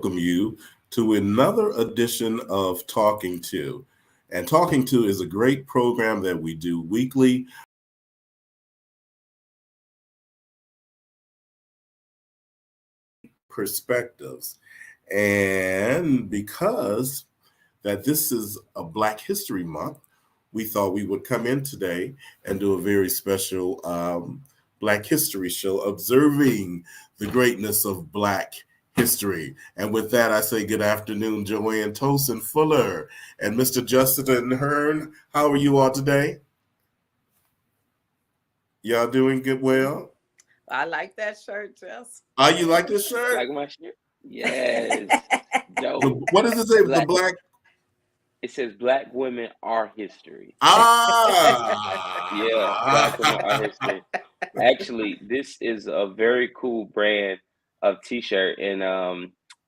welcome you to another edition of Talking To. And Talking To is a great program that we do weekly. Perspectives. And because that this is a Black History Month, we thought we would come in today and do a very special Black History show observing the greatness of Black history. And with that, I say good afternoon, Joanne Tosin Fuller and Mr. Justin Hearn. How are you all today? Y'all doing good? Well, I like that shirt, Jess. Oh, you like this shirt? Like my shirt? Yes. Dope. What does it say? Black, The Black. It says Black women are history. Ah. Yeah, Black women are history. Actually, this is a very cool brand of T-shirt, and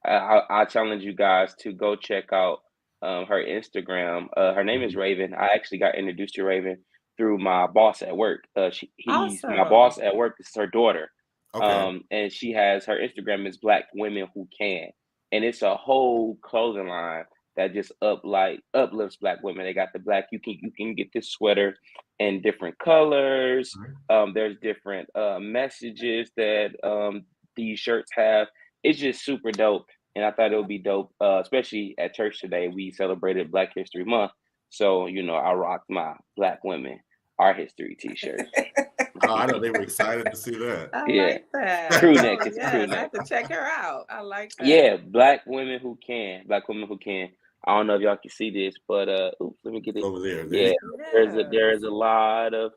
I challenge you guys to go check out her Instagram. Her name is Raven. I actually got introduced to Raven through my boss at work. He's my boss at work. This is her daughter. Okay. And she has her Instagram is Black Women Who Can, and it's a whole clothing line that just uplifts Black women. They got the black. You can get this sweater in different colors. There's different messages that these shirts have. It's just super dope, and I thought it would be dope, especially at church today. We celebrated Black History Month, so I rocked my Black Women Our History T-shirt. Oh, I know they were excited to see that. I like that. Crew neck. It's a crew neck. I have to check her out. I like that. Yeah, Black Women Who Can. Black Women Who Can. I don't know if y'all can see this, but oops, let me get it over there. There's a lot of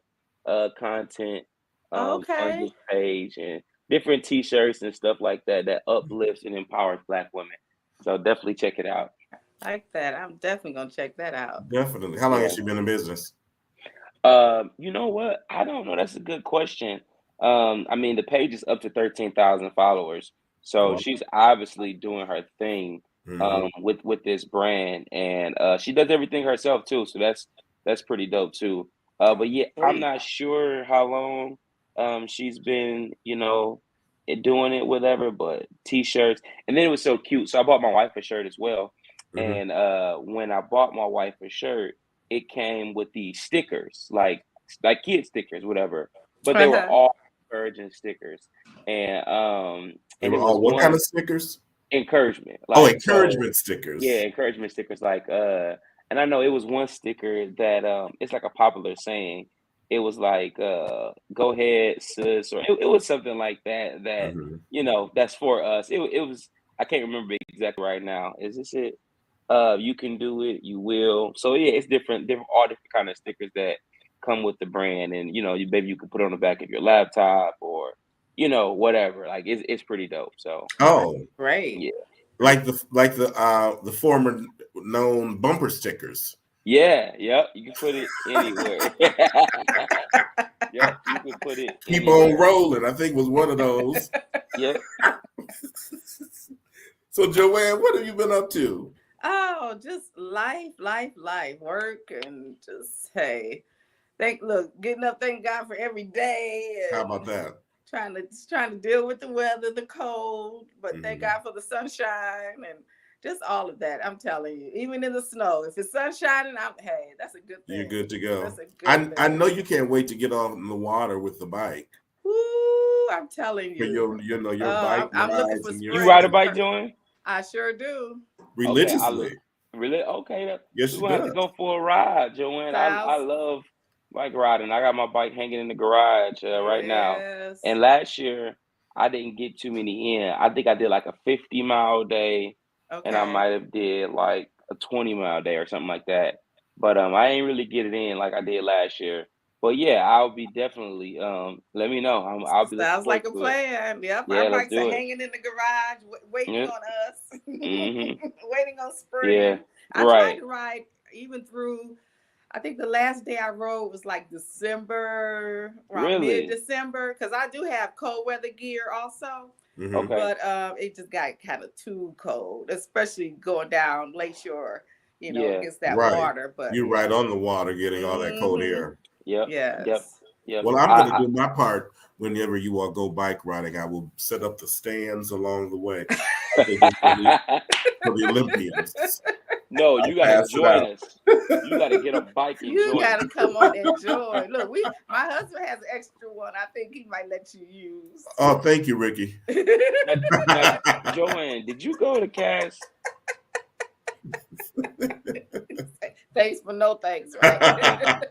content on this page and different T-shirts and stuff like that uplifts and empowers Black women. So definitely check it out. I like that. I'm definitely gonna check that out. Definitely. How long has she been in business? You know what? I don't know. That's a good question. I mean, the page is up to 13,000 followers, so she's obviously doing her thing. With this brand, and she does everything herself too, so that's pretty dope too. But yeah, I'm not sure how long she's been doing it, whatever, but T-shirts. And then it was so cute, so I bought my wife a shirt as well. And when I bought my wife a shirt, it came with these stickers, like kid stickers, whatever, but they were all encouraging stickers. And they were all what kind of stickers? Encouragement. Encouragement stickers. Yeah, encouragement stickers. And I know it was one sticker that it's like a popular saying. It was like, "Go ahead, sis," or it was something like that. That's for us. It was. I can't remember exactly right now. Is this it? You can do it. You will. So yeah, it's all different kind of stickers that come with the brand, and maybe you can put it on the back of your laptop or whatever. Like it's pretty dope. So great. Yeah. Like the former known bumper stickers. Yeah, yep. You can put it anywhere. Yep, you can put it Keep anywhere. on rolling, I think was one of those. Yep. So Joanne, what have you been up to? Oh, just life, work, and just getting up, thank God for every day. How about that? Trying to deal with the weather, the cold, but thank God for the sunshine and just all of that. I'm telling you, even in the snow, if it's sun shining, that's a good thing. You're good to go. That's a good thing. I know you can't wait to get on the water with the bike. Woo, I'm telling you. For your bike I'm rides. looking for spring. You ride a bike, Joanne? I sure do. Religiously. Really? Okay. Yes, we're going to have to go for a ride, Joanne. I love bike riding. I got my bike hanging in the garage right now. And last year, I didn't get too many in. I think I did like a 50-mile day, and I might have did like a 20-mile day or something like that. But I ain't really get it in like I did last year. But yeah, I'll be definitely. Let me know. I'll be. Sounds like a plan. Yep, yeah, our bikes are hanging in the garage, waiting on us, waiting on spring. Yeah, I tried to ride even through. I think the last day I rode was like December, around mid-December, because I do have cold weather gear also. Okay. But it just got kind of too cold, especially going down Lakeshore, against that water. But you're right on the water, getting all that cold air. Yep. Yes. Yep. Well, I'm going to do my part whenever you all go bike riding. I will set up the stands along the way. for the Olympians. No, I'll you gotta pass it join out. us. You gotta get a bike and You join gotta us. come on and join. Look, my husband has an extra one. I think he might let you use. Oh, thank you, Ricky. Now, Joanne, did you go to Cass? Thanks for no thanks, right?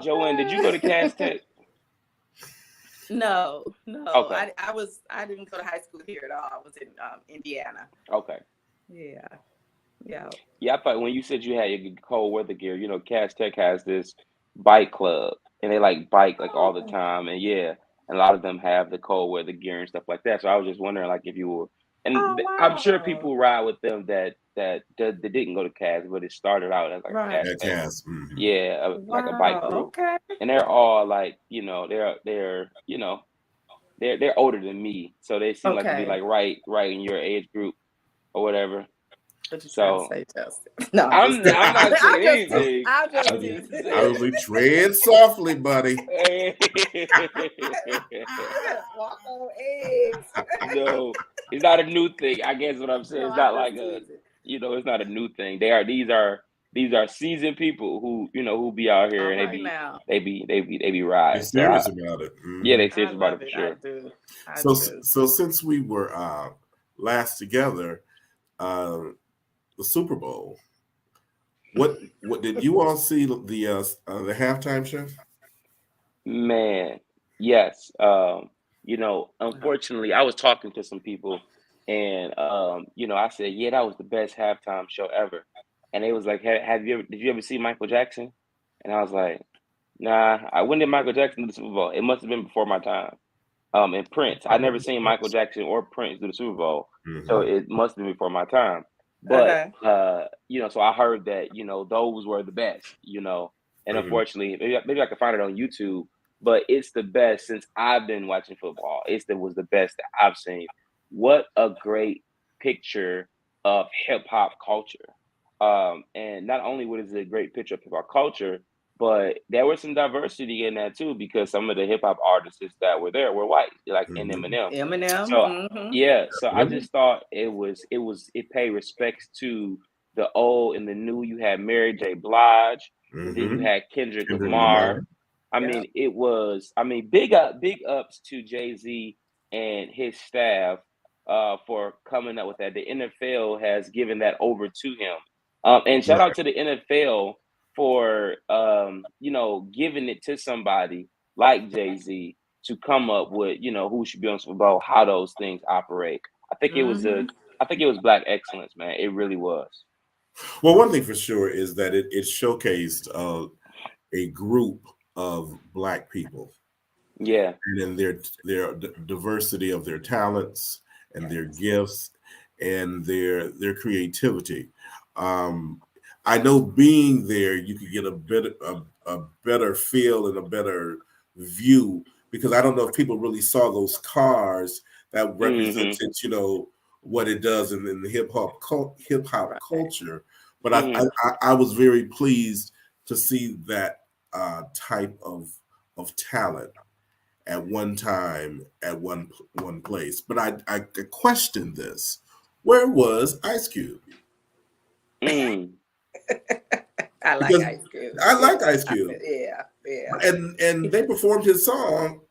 Joanne, did you go to Cass Tech? No. Okay. I didn't go to high school here at all. I was in Indiana. Okay. Yeah. Yeah, I thought when you said you had your cold weather gear, Cass Tech has this bike club, and they like bike like all the time, and yeah, and a lot of them have the cold weather gear and stuff like that. So I was just wondering, like, if you were, and Oh I'm sure wow. people ride with them that didn't go to Cass, but it started out as like Right. Cass Yeah, Tech, Cass. Mm-hmm. yeah, like a bike Wow. crew, Okay. and they're all like, they're older than me, so they seem like to be Okay. like right in your age group or whatever. What you trying to So. say, Justin? No, I'm not saying anything. I'm just I'm teasing. just I was saying. like, tread softly, buddy. Walk on eggs. No, it's not a new thing. I guess what I'm saying. No, It's I'm not just like teasing. it's not a new thing. These are seasoned people who be out here All and right now. they be They're riding. So serious about it. yeah, they Mm-hmm. I serious about it love for it. I sure. do. So since we were last together, the Super Bowl. What did you all see the halftime show? Man, yes. Unfortunately, I was talking to some people, and I said, yeah, that was the best halftime show ever. And they was like, did you ever see Michael Jackson? And I was like, nah. When did Michael Jackson do the Super Bowl? It must have been before my time. And Prince, I never seen Michael Jackson or Prince do the Super Bowl, so Mm-hmm. it must have been before my time. But Okay. so I heard that those were the best, and Mm-hmm. unfortunately, maybe I can find it on YouTube. But it's the best since I've been watching football. Was the best that I've seen. What a great picture of hip hop culture. And not only was it a great picture of hip hop culture, but there was some diversity in that too, because some of the hip hop artists that were there were white, like in Mm-hmm. Eminem. Eminem. So Mm-hmm. yeah, so I Really? just thought it paid respects to the old and the new. You had Mary J. Blige, and then you Mm-hmm. had Kendrick Kendrick Lamar. Lamar. I Yeah. mean, big ups to Jay-Z and his staff for coming up with that. The NFL has given that over to him. And shout out Right. to the NFL for giving it to somebody like Jay-Z to come up with who should be on Super Bowl, how those things operate. Mm-hmm. I think it was black excellence, man. It really was. Well, one thing for sure is that it showcased a group of Black people Yeah. and in their diversity of their talents and their Yes. gifts and their creativity. Um, I know being there, you could get a better feel and a better view, because I don't know if people really saw those cars that Mm-hmm. represented, what it does in the hip hop Right. culture. But Mm-hmm. I was very pleased to see that type of talent at one time at one place. But I questioned this. Where was Ice Cube? Mm. I like Because Ice Cube. I like Yeah. Ice Cube, Yeah. and they performed his song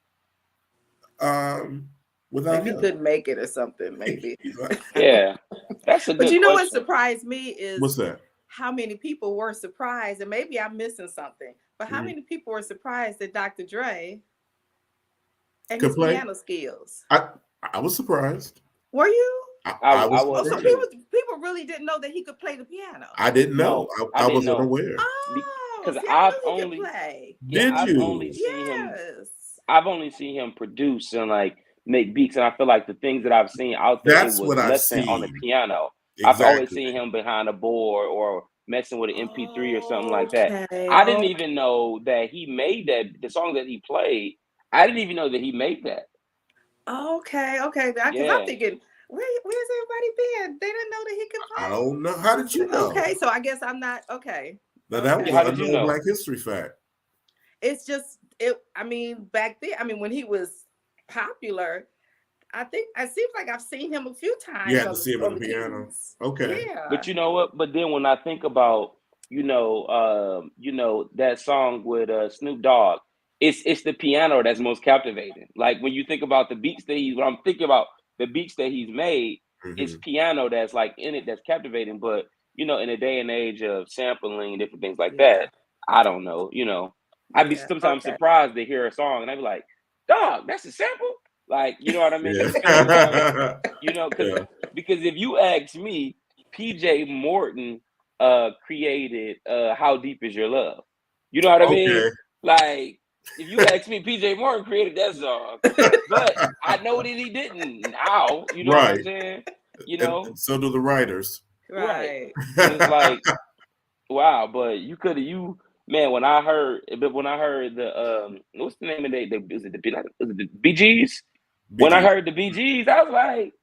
um, without Maybe he him. couldn't make it or something. Maybe. Yeah. That's a But good you know what question. surprised me is What's that? how many people were surprised, and maybe I'm missing something, but how Mhm. many people were surprised at Dr. Dre and Could his play. piano skills? I was surprised. Were you? I I was Oh, so was surprised. too. people really didn't know that he could play the piano. I didn't know. No, I I didn't was know. unaware. Oh, Because see, I knew he could play. Did I've only you? seen him Yes. produce and like make beats, and I feel like the things that I've seen out there, it That's was what I've less than on the seen. piano. I've always Exactly. seen him behind a board or messing with an MP3 or something like that. Okay. I didn't even know that he made that. The song that he played, I didn't even know that he made that. Okay. Because I'm Yeah. thinking, where's everybody been? They didn't know that he could I play. don't know. How did you know? Okay, so I guess I'm not okay. Now that was Yeah, Okay. how an did you unknown know? Black History fact. It's just it. I mean, back then, when he was popular, I think it seems like I've seen him a few You times had to see him on on the the piano. keys. Okay. Yeah. But you know what? But then when I think about, that song with Snoop Dogg, it's the piano that's most captivating. Like when you think about the beats that when I'm thinking about the beats that he's made, it's Mm-hmm. piano that's like in it that's captivating. But in a day and age of sampling and different things like Yeah. that, I don't know. I'd be Yeah. sometimes Okay. surprised to hear a song and I'd be like, "Dog, that's a sample." Like, you know what I mean? Because sometimes, Yeah. because Yeah. because if you ask me, PJ Morton created How Deep Is Your Love. You know what I mean? Okay. Like, if you ask me, PJ Morton created that song. But I know that he didn't now. You know what I'm Right. saying? And so do the writers. Right. Right. And it's like, wow, but you man, when I heard the what's the name of the Bee Gees? When I BG. heard the Bee Gees, I was like,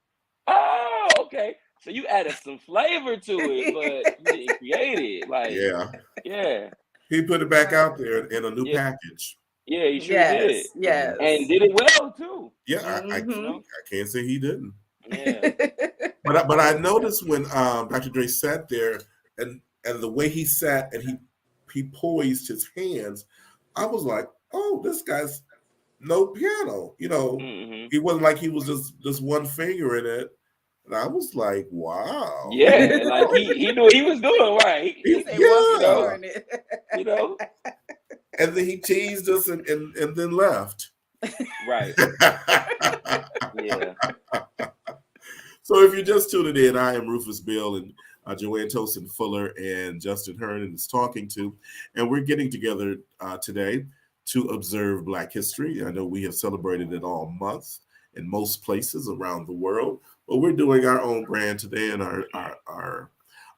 oh, okay. So you added some flavor to it, but you didn't create it. Like, Yeah. yeah, He put it back Right. out there in a new yeah, package. yeah, he sure did. Yes. Mhm. And Yes. did it well too. Yeah, You Mm-hmm. know? I can't say he didn't. Yeah. But I Yeah. noticed when Dr. Dre sat there and the way he sat and he poised his hands, I was like, oh, this guy's no piano. Hmm. He wasn't like he was just one finger in it. And I was like, wow. Yeah, like he knew what he was doing, right? He said one You finger Yeah. know, in it. you know, And then he teased us and then left. right. Yeah. So if you're just tuning in, I am Rufus Bill and Joanne Tosin Fuller and Justin Hernan is talking to, and we're getting together today to observe Black history. I know we have celebrated it all month in most places around the world, but we're doing our own brand today and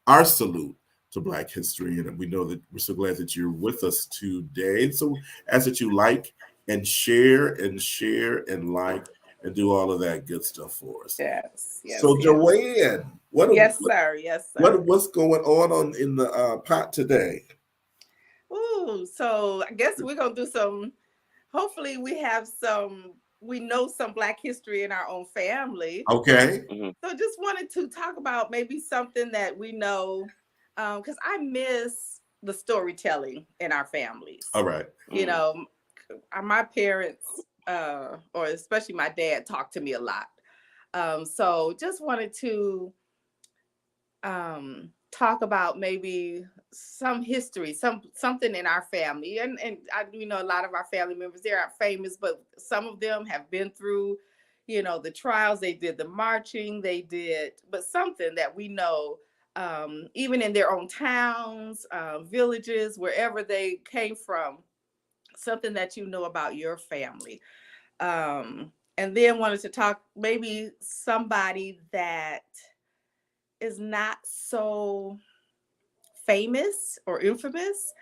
our salute to Black history. And we know that we're so glad that you're with us today. So as that you like and share and like and do all of that good stuff for us. Yes. Yes. So Yes. Joanne, Yes, sir. Yes, sir. what's going on in the pot today? Ooh, so I guess we're gonna do some. Hopefully, we know some Black history in our own family. Okay. Hmm. So just wanted to talk about maybe something that we know, because I miss the storytelling in our families. All right. You know, my parents, or especially my dad, talked to me a lot. So just wanted to talk about maybe some history, something in our family, and I a lot of our family members, they aren't famous, but some of them have been through, the trials. They did the marching, they did, but something that we know, even in their own towns, villages, wherever they came from, something that you know about your family. And then wanted to talk maybe somebody that is not so famous or infamous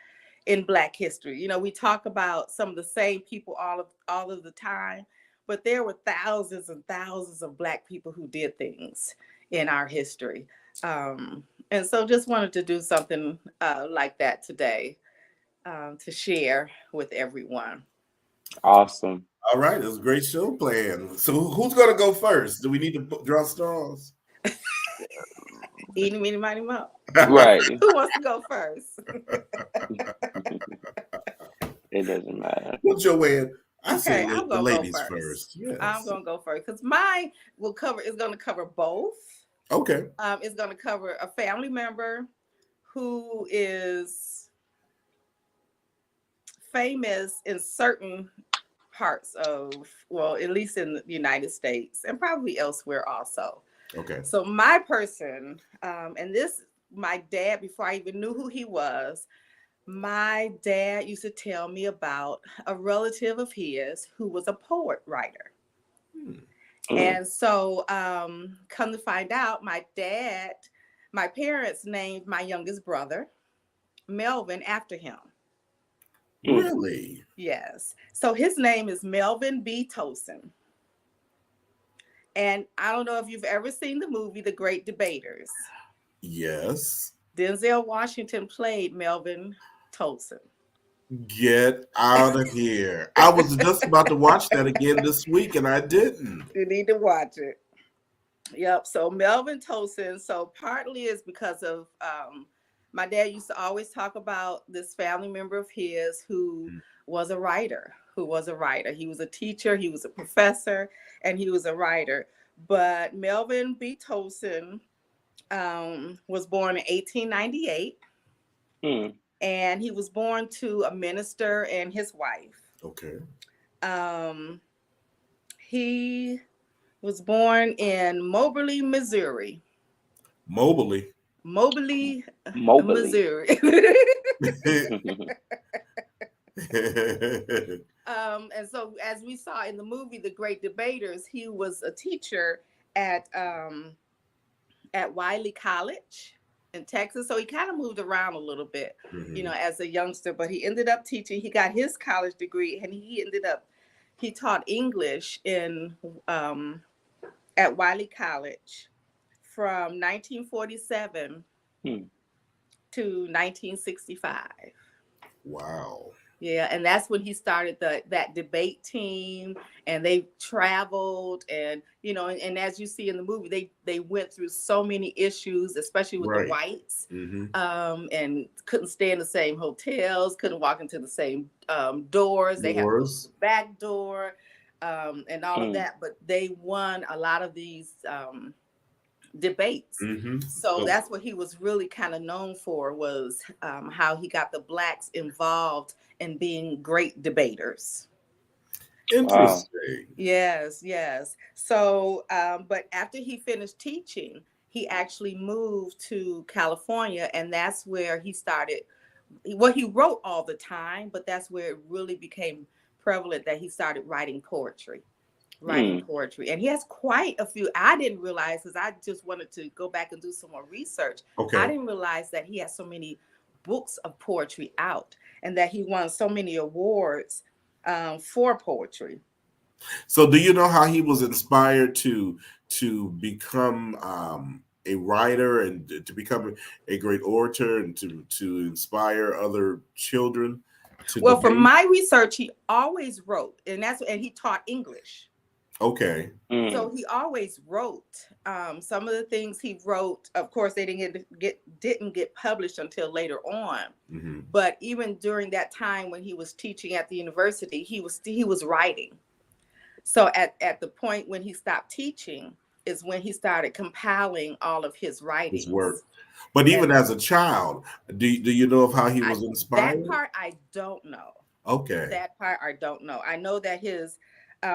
in Black history. We talk about some of the same people all of the time, but there were thousands and thousands of Black people who did things in our history. And so just wanted to do something like that today, to share with everyone. Awesome. All right. It's a great show plan. So who's going to go first? Do we need to draw straws? Eeny, meeny, miny, mo. Right. Who wants to go first? It doesn't matter. Well, Joanne, I say Okay, I'm the gonna go ladies first. first. I'm Yes. gonna go first because mine is gonna cover both. Okay. It's gonna cover a family member who is famous in certain parts of, well, at least in the United States and probably elsewhere also. Okay. So my person, and this, my dad, before I even knew who he was, my dad used to tell me about a relative of his who was a poet writer. Hmm. And so, come to find out, my parents named my youngest brother Melvin after him. Really? Yes. So his name is Melvin B. Tosin. And I don't know if you've ever seen the movie The Great Debaters. Yes. Denzel Washington played Melvin Tosin. Get out of here. I was just about to watch that again this week and I didn't. You need to watch it. Yep. So Melvin Tosin. So partly is because of my dad used to always talk about this family member of his who was a writer. Who was a writer. He was a teacher. He was a professor, and he was a writer. But Melvin B. Tosin was born in 1898, and he was born to a minister and his wife. Okay. He was born in Moberly, Missouri. Moberly, Missouri. And so, as we saw in the movie, The Great Debaters, he was a teacher at Wiley College in Texas. So he kind of moved around a little bit, as a youngster. But he ended up teaching. He got his college degree, and he taught English at Wiley College from 1947 to 1965. Wow. Yeah, and that's when he started that debate team, and they traveled, and and as you see in the movie, they went through so many issues, especially with the whites, and couldn't stay in the same hotels, couldn't walk into the same doors. They had to go to the back door, and all of that. But they won a lot of these debates. So that's what he was really kind of known for, was how he got the blacks involved in being great debaters. Interesting. Yes. So, but after he finished teaching, he actually moved to California, and that's where he started. Well, he wrote all the time, but that's where it really became prevalent that he started writing poetry. And he has quite a few. I didn't realize, because I just wanted to go back and do some more research. I didn't realize that he has so many books of poetry out, and that he won so many awards for poetry. So do you know how he was inspired to become a writer and to become a great orator and to inspire other children to Well, debate? from my research, he always wrote, and he taught English. Okay. So he always wrote. Some of the things he wrote, of course, they didn't get published until later on. But even during that time when he was teaching at the university, he was writing. So at the point when he stopped teaching is when he started compiling all of his writings. His work. But even as a child, do you know of how he was inspired? That part I don't know. Okay. That part I don't know. I know that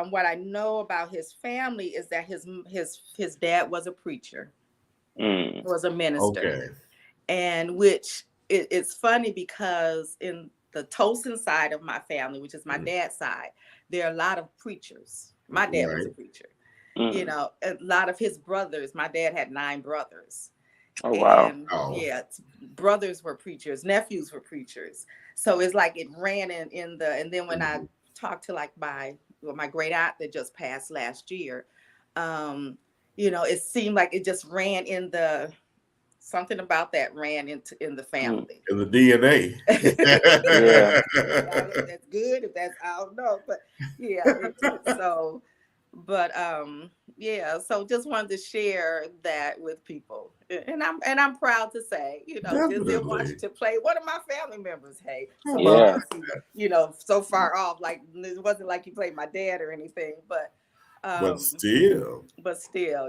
what I know about his family is that his dad was a preacher, was a minister. Okay. And which it's funny, because in the Tosin side of my family, which is my dad's side, there are a lot of preachers. My dad was a preacher. A lot of his brothers, my dad had 9 brothers. Oh, wow. And brothers were preachers, nephews were preachers. So it's like it ran in the, and then when I talked to like my great aunt that just passed last year, it seemed like it just ran in the, something about that ran in the family. In the DNA. Yeah. If that's good, if that's, I don't know, but so, but so just wanted to share that with people, and I'm proud to say, Denzel Washington played one of my family members. Hey, so far off, like it wasn't like he played my dad or anything, but still,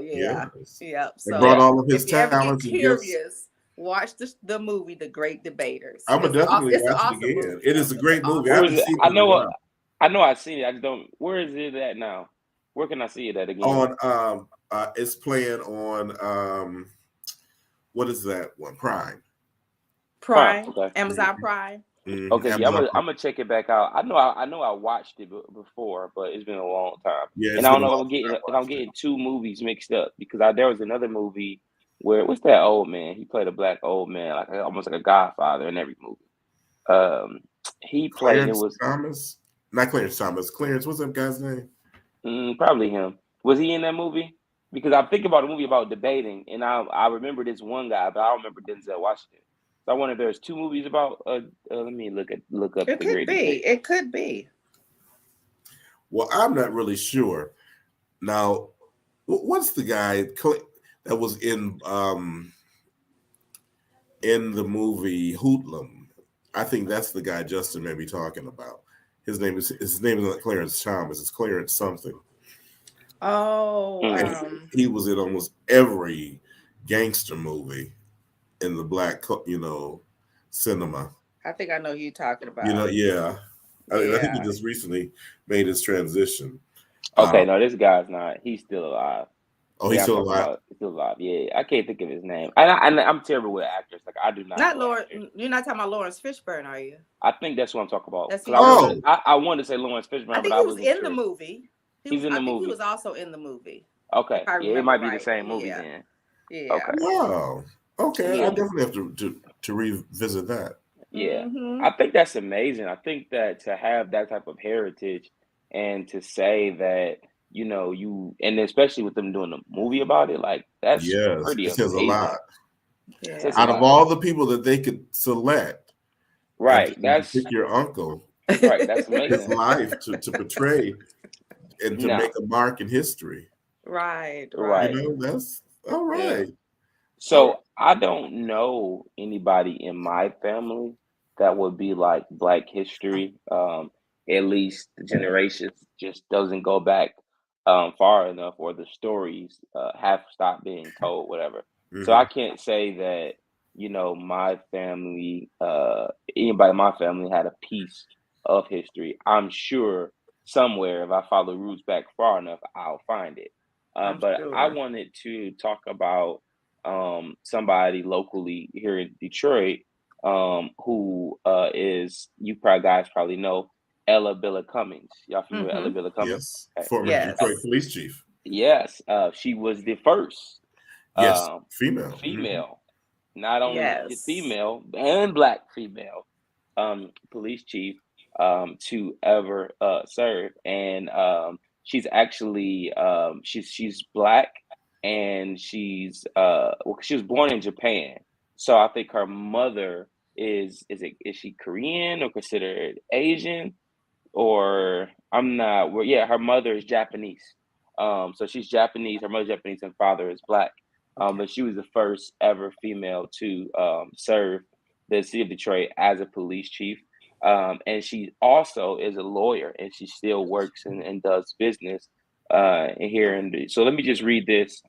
yeah. So brought all of his if you ever get talents. curious, watch the movie The Great Debaters. I would definitely watch it again. Movie. It is a great movie. I know I've seen it. I just don't. Where is it at now? Where can I see it at again? On it's playing on what is that one? Prime. Okay. Amazon Prime. Okay, I'm gonna check it back out. I know I watched it before, but it's been a long time. Yeah, and I don't know if I'm getting 2 movies mixed up, because there was another movie where, what's that old man? He played a black old man, like almost like a Godfather in every movie. He played Clarence Thomas, not Clarence Thomas. Clarence, what's that guy's name? Probably him. Was he in that movie? Because I'm thinking about a movie about debating, and I remember this one guy, but I don't remember Denzel Washington. So I wonder if there's two movies about. Let me look up It the could Great Debate. be. It could be. Well, I'm not really sure. Now, what's the guy that was in the movie Hoodlum? I think that's the guy Justin may be talking about. His name is not Clarence Thomas. It's Clarence something. Oh, And Mm. he was in almost every gangster movie in the black, cinema. I think I know who you're talking You know, about. yeah. I think he Yeah. just recently made his transition. Okay, Uh, no, this guy's not. He's still alive. oh, he's Yeah, I'm still talking alive. about he's still alive. Yeah, I can't think of his name. I'm terrible with actors. Like I do not Not know Lawrence. actors. You're not talking about Lawrence Fishburne, are you? I think that's what I'm talking about. That's who Because you're talking Oh, I wanted to say Lawrence I Fishburne, but think I he was wasn't in the sure. movie. He's in I the think he movie. was also in the movie, if Okay, I yeah, it remember might be the right. same movie Yeah. then. Yeah. Okay, wow. Okay, I yeah, definitely have to revisit that. yeah. Mm-hmm. I think that's amazing. I think that to have that type of heritage and to say that you and especially with them doing a movie about it, like that's Yes, pretty it says a amazing. lot. Says a Yeah. Out of lot, all the people that they could select right? and to pick your uncle, Right. That's his amazing. life to portray and to make No, a mark in history. Right. You right. Right. know, that's all Yeah. right. All right. So I don't know anybody in my family that would be like Black history. At least the generations just doesn't go back far enough, or the stories have stopped being told, whatever. So I Mhm. can't say that my family, anybody in my family had a piece of history. I'm sure somewhere, if I follow roots back far enough, I'll find it. I'm But I sure. wanted to talk about somebody locally here in Detroit, who is, you probably guys probably know, Ella Billa Cummings. Y'all familiar with Ella Mm-hmm. Billa Cummings? Yes, Okay. former Detroit Yes. police chief. Yes, she was the first Yes, um, female. Mhm. female, not only Yes. female and Black female police chief to ever serve, and she's actually she's Black, and she was born in Japan, so I think her mother is she Korean or considered Asian, or I'm not. Well, yeah, her mother is Japanese. So she's Japanese. Her mother's Japanese and father is Black. Okay. But she was the first ever female to serve the city of Detroit as a police chief. And she also is a lawyer, and she still works and does business here. So let me just read this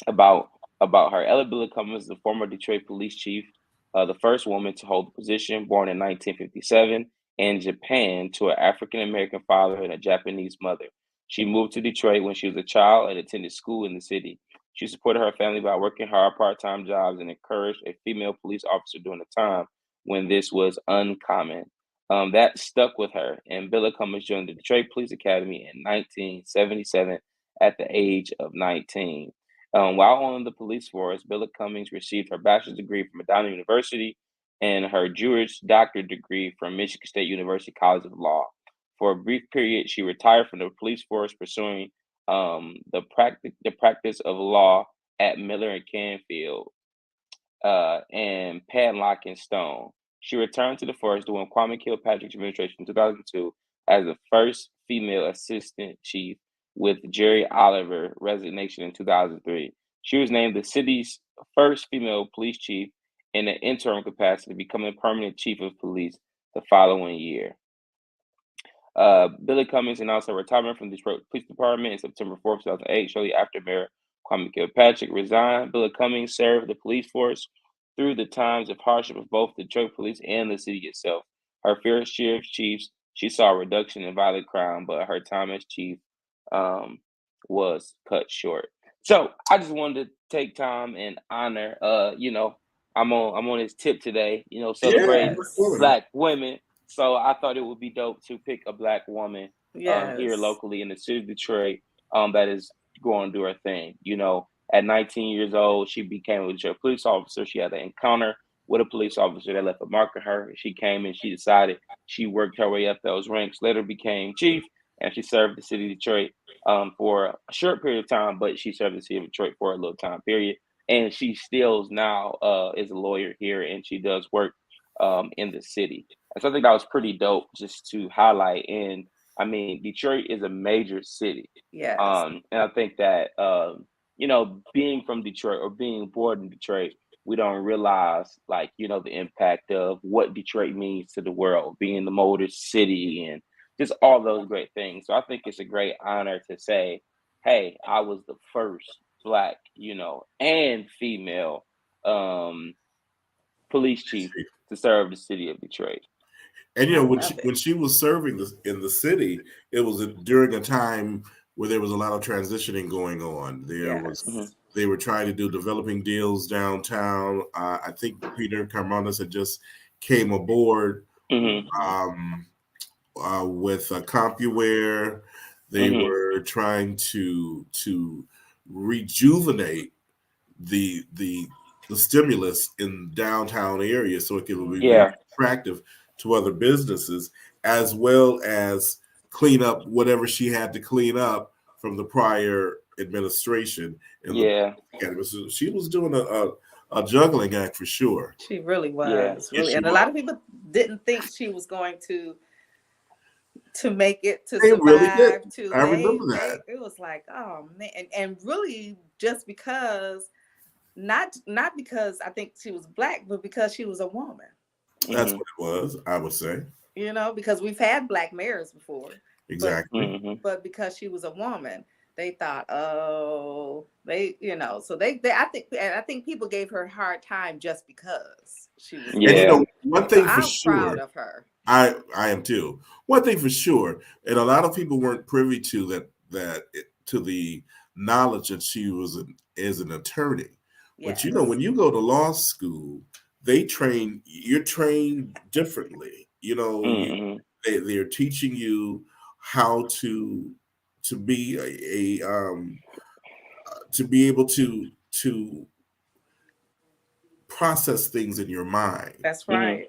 about her. Ella Billa Cummings is the former Detroit police chief, the first woman to hold the position, born in 1957 in Japan to an African American father and a Japanese mother. She moved to Detroit when she was a child and attended school in the city. She supported her family by working hard part-time jobs and encouraged a female police officer during a time when this was uncommon. That stuck with her, and Billa Cummings joined the Detroit Police Academy in 1977 at the age of 19. While on the police force, Billa Cummings received her bachelor's degree from Madonna University and her Juris Doctor degree from Michigan State University College of Law. For a brief period, she retired from the police force, pursuing the practice of law at Miller and Canfield and Padlock and Stone. She returned to the force during Kwame Kilpatrick's administration in 2002 as the first female assistant chief, with Jerry Oliver resignation in 2003. She was named the city's first female police chief in an interim capacity, becoming permanent chief of police the following year. Billy Cummings announced her retirement from the Detroit Police Department in September 4th, 2008, shortly after Mayor Kwame Kilpatrick resigned. Billy Cummings served the police force through the times of hardship of both the Detroit police and the city itself. Her first year of chiefs, she saw a reduction in violent crime, but her time as chief um, was cut short. So I just wanted to take time and honor, I'm on his tip today, Yeah, celebrating black Yes. woman. Black women. So I thought it would be dope to pick a Black woman here Yes. locally in the city of Detroit that is going to do her thing. At 19 years old, she became a Detroit police officer. She had an encounter with a police officer that left a mark on her. She came and she decided she worked her way up those ranks, later became chief, and she served the city of Detroit for a short period of time, but she served the city of Detroit for a little time period. and she still now is a lawyer here, and she does work in the city. And so I think that was pretty dope just to highlight. And I mean, Detroit is a major city, Yes. and I think that being from Detroit or being born in Detroit, we don't realize like the impact of what Detroit means to the world, being the motor city and just all those great things. So I think it's a great honor to say, hey, I was the first black, and female police chief to serve the city of Detroit. And I when love it. she was serving in the city, it was during a time where there was a lot of transitioning going on. Yes. They were trying to do developing deals downtown. I think Peter Carmanis had just came aboard Mm-hmm. um, with CompuWare. They Mm-hmm. were trying to rejuvenate the the stimulus in downtown area so it could be very Yeah. attractive to other businesses, as well as clean up whatever she had to clean up from the prior administration in the Yeah. academy. So she was doing a juggling act for sure. She really Yeah. was. Yes, Really. she And a was. lot of people didn't think she was going to make it, to They really did. survive, to I remember that. they it was like, oh man. And really just because not because I think she was black, but because she was a woman. That's Mm-hmm. what it was, I would say. Because we've had black mayors before, but Exactly. Mm-hmm. because she was a woman, they thought, oh, so they I think people gave her a hard time just because she was a And Yeah. woman. one So thing for I'm proud sure, of her. I am too. One thing for sure, and a lot of people weren't privy to to the knowledge that she was as an attorney. But Yes. when you go to law school, you're trained differently. Mm-hmm. They're teaching you how to be to be able to process things in your mind. That's Mm-hmm. right.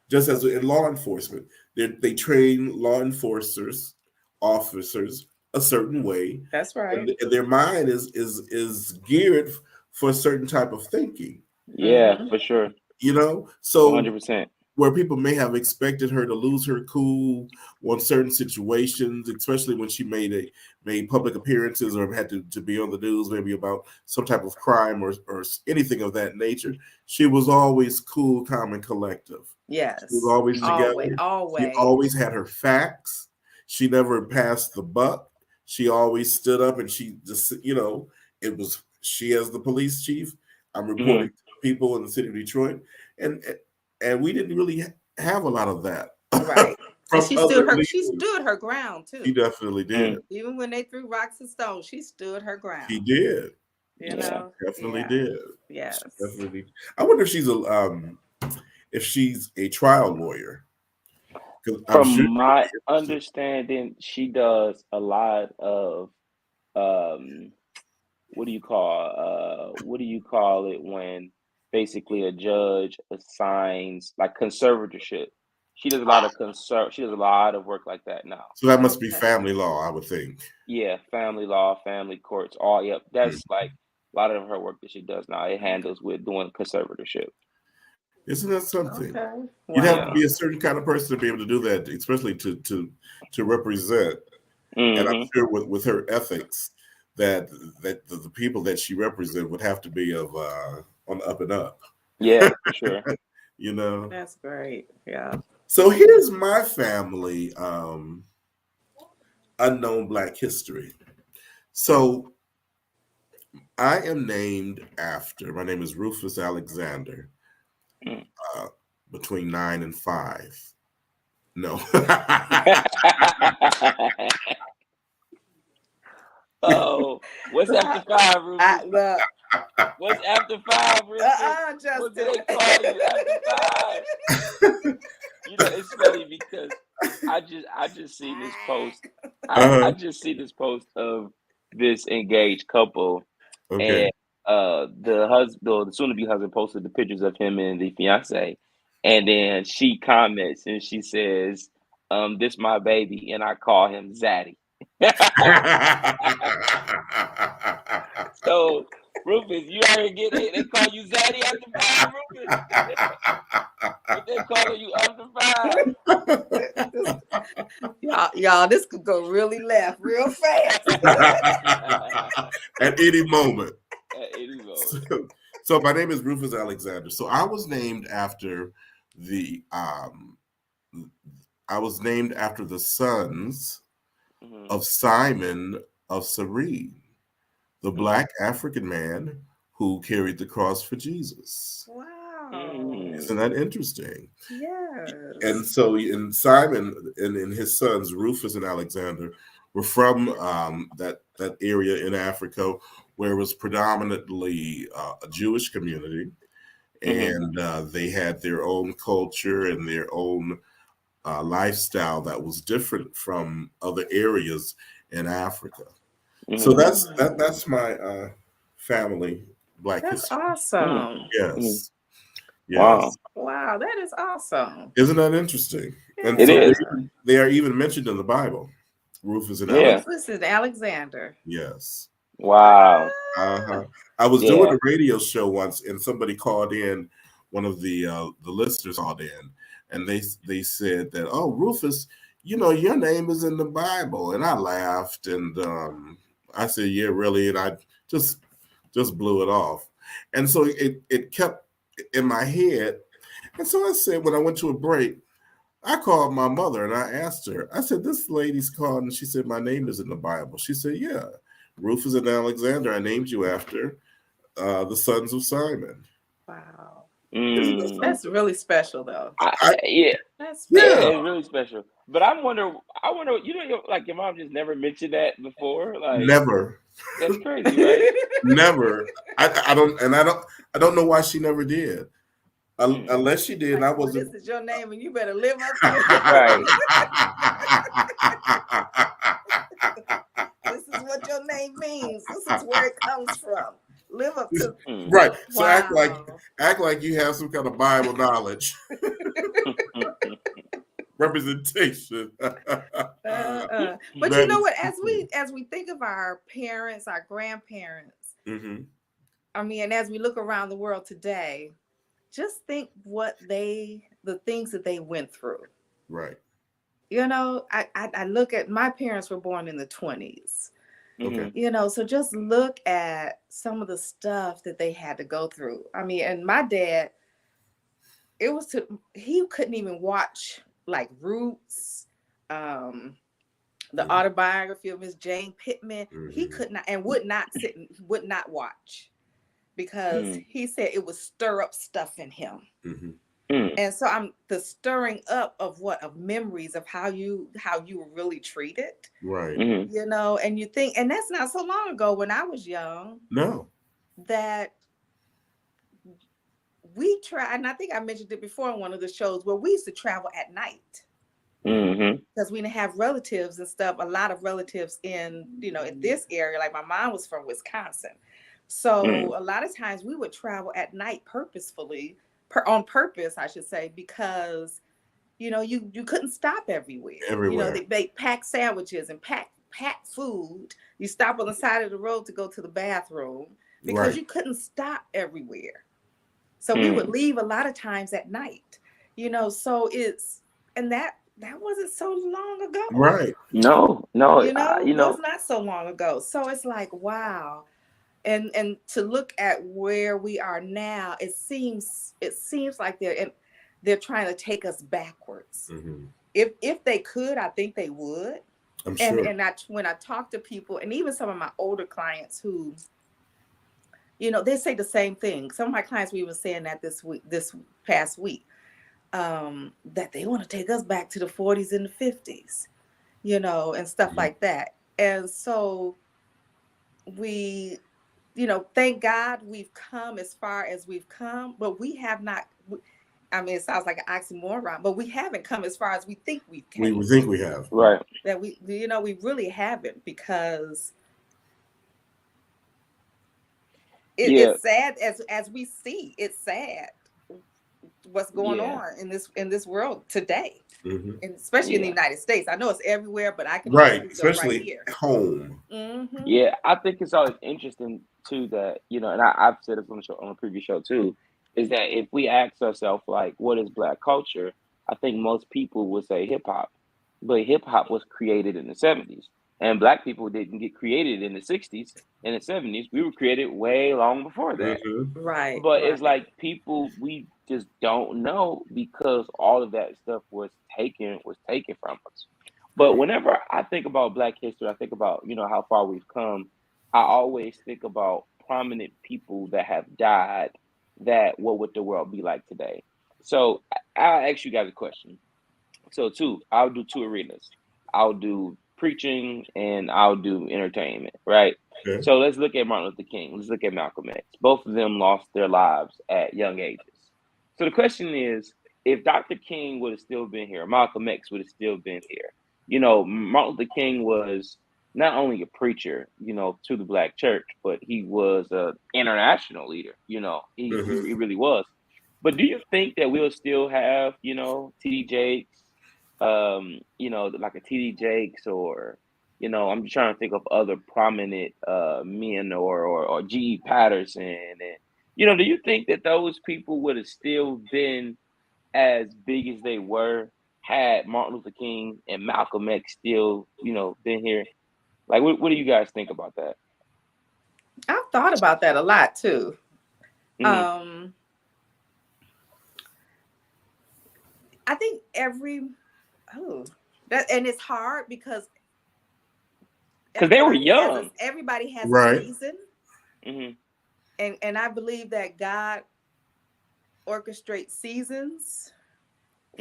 Just as in law enforcement, they train law enforcers, officers a certain way, That's right. and their mind is geared for a certain type of thinking. Yeah, Mm-hmm. for sure. So 100%. where people may have expected her to lose her cool on certain situations, especially when she made public appearances or had to be on the news, maybe about some type of crime or anything of that nature. She was always cool, calm, and collective. She was Yes. always Mm-hmm. Always, together. She always. always had her facts. She never passed the buck. She always stood up and she just, it was she as the police chief. I'm Mm-hmm. reporting to the people in the city of Detroit. And we didn't really have a lot of that Right. And from other she leaders. stood her ground She too. definitely did. Even when they threw rocks and stones, she stood her She ground. did. She Yeah. definitely Yeah. did. She Yes. definitely. I wonder if she's a trial lawyer because I'm sure From she would my be interested. understanding, she does a lot of um what do you call it when basically a judge assigns like conservatorship. She does a lot of work like that now. So that must be Okay. family law, I would think. Yeah, family law, family courts, all yep. Hmm. That's like a lot of her work that she does now. It handles with doing conservatorship. Isn't that something? Okay. You'd have to Yeah. Wow. be a certain kind of person to be able to do that, especially to represent. And I'm Mm-hmm. sure with her ethics, that the people that she represents would have to be of on the up and up. Yeah, for sure. you know. That's great. Yeah. So here's my family unknown Black history. So I am named after. My name is Rufus Alexander. Mm. Uh, between 9 and 5. No. Oh, what's after 5, Rufus? Look. What's after 5, Rufus? What do Justin. they call you after 5? It's funny because I just see this post. I uh-huh. just see this post of this engaged couple, Okay. and the husband, or the soon-to-be husband, posted the pictures of him and the fiance, and then she comments and she says, "This my baby," and I call him Zaddy. So Rufus, you already get it. They call you Zaddy after 5, Rufus. What they calling you after 5? Y'all, this could go really left real fast. At any moment. At any moment. So my name is Rufus Alexander. So I was named after the sons of Simon of Cyrene, the Black African man who carried the cross for Jesus. Wow. Isn't that interesting? Yes. And so in Simon and his sons, Rufus and Alexander, were from that area in Africa where it was predominantly a Jewish community. And they had their own culture and their own lifestyle that was different from other areas in Africa. So that's my family, Black That's history. awesome. Yes. Wow. Wow, that is awesome. Isn't that interesting? And It so is. they are even mentioned in the Bible. Rufus and Rufus and Alexander. Yes. Wow. I was doing a radio show once, and somebody called in. One of the listeners called in, and they said that, "Oh, Rufus, your name is in the Bible." And I laughed, and I said, "Yeah, really?" And I just blew it off. And so it kept in my head. And so I said, when I went to a break, I called my mother and I asked her, I said, "This lady's called," and she said, "My name is in the Bible." She said, "Yeah, Rufus and Alexander, I named you after the sons of Simon." Wow. That's really special, though. Yeah. That's Yeah, it's really special. But I wonder, like your mom just never mentioned that before? Like, never. That's crazy, right? Never. I don't know why she never did. Unless she did, like, I wasn't. This is your name, and you better live up to it. Right. This is what your name means. This is where it comes from. Live up to right. So wow. act like you have some kind of Bible knowledge. Representation. But you know what? As we think of our parents, our grandparents, I mean, and as we look around the world today, just think the things that they went through. Right. I look at, my parents were born in the 20s. Okay. So just look at some of the stuff that they had to go through. I mean, and my dad, he couldn't even watch like Roots, the autobiography of Miss Jane Pittman. He could not and would not watch, because he said it would stir up stuff in him. And so the stirring up of memories of how you were really treated. Right. And you think, and that's not so long ago when I was young. No. That we try, and I think I mentioned it before in one of the shows, where we used to travel at night. Because we didn't have relatives and stuff, a lot of relatives in this area. Like my mom was from Wisconsin. So a lot of times we would travel at night purposefully, on purpose, I should say, because, you couldn't stop everywhere. They pack sandwiches and pack food. You stop on the side of the road to go to the bathroom because you couldn't stop everywhere. So we would leave a lot of times at night, so that wasn't so long ago. Right. No. It was not so long ago. So it's like, wow. And to look at where we are now, it seems like they're trying to take us backwards. If they could, I think they would. I'm sure. And when I talk to people, and even some of my older clients who, they say the same thing. Some of my clients, we were saying that this past week, that they want to take us back to the 40s and the 50s, and stuff like that. And so we, thank God we've come as far as we've come, but we have not. I mean, it sounds like an oxymoron, but we haven't come as far as we think we've come. We think we have. Right. That we really haven't, because it's sad as we see. It's sad what's going Yeah. on in this world today, Mm-hmm. and especially in the Yeah. United States. I know it's everywhere, but I can only Right, speak of right especially here. home. Mm-hmm. Yeah, I think it's always interesting too that, and I've said this on the show, on a previous show too, is that if we ask ourselves like, what is black culture? I think most people would say hip hop, but hip hop was created in the '70s, and black people didn't get created in the '60s and the '70s. We were created way long before that. Mm-hmm. Right, But it's right. like people we just don't know because all of that stuff was taken from us. But Right. whenever I think about Black history, I think about how far we've come. I always think about prominent people that have died. That what would the world be like today? So I'll ask you guys a question. So I'll do two arenas. I'll do preaching and I'll do entertainment, right? Okay. So let's look at Martin Luther King. Let's look at Malcolm X. Both of them lost their lives at young ages. So the question is, if Dr. King would have still been here, Malcolm X would have still been here. Martin Luther King was not only a preacher, to the black church, but he was an international leader. Mm-hmm. He really was. But do you think that we'll still have, TD Jakes, like a TD Jakes or, I'm just trying to think of other prominent men or G.E. Patterson. And, do you think that those people would have still been as big as they were had Martin Luther King and Malcolm X still, been here? Like, what do you guys think about that? I've thought about that a lot too. Hmm. Um, I think oh that and it's hard because Because they were young. everybody has a Right. season, Hmm. and I believe that God orchestrates seasons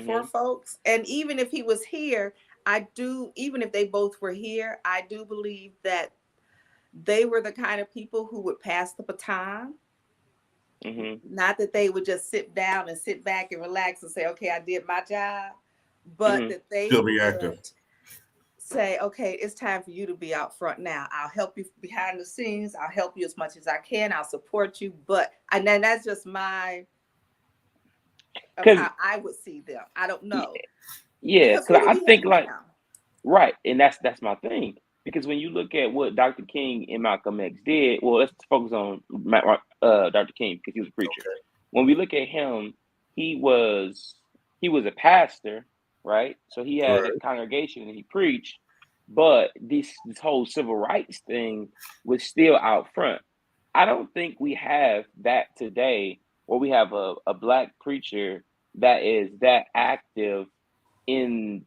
for Hmm. folks. And even if he was here, even if they both were here, I do believe that they were the kind of people who would pass the baton. Hmm. Not that they would just sit down and sit back and relax and say, okay, I did my job, but Hmm. that they Still be active. would say, okay, it's time for you to be out front now. I'll help you behind the scenes. I'll help you as much as I can. I'll support you. But, and then that's just of Because, how I would see them. I don't know. yeah, Because because who do I we have think like, now? right, and that's my thing. Because when you look at what Dr. King and Malcolm X did, well, let's focus on Dr. King because he was a preacher. Okay. When we look at him, he was he was a pastor, right? So he had a Right. congregation and he preached, but this whole civil rights thing was still out front. I don't think we have that today, where we have a black preacher that is that active in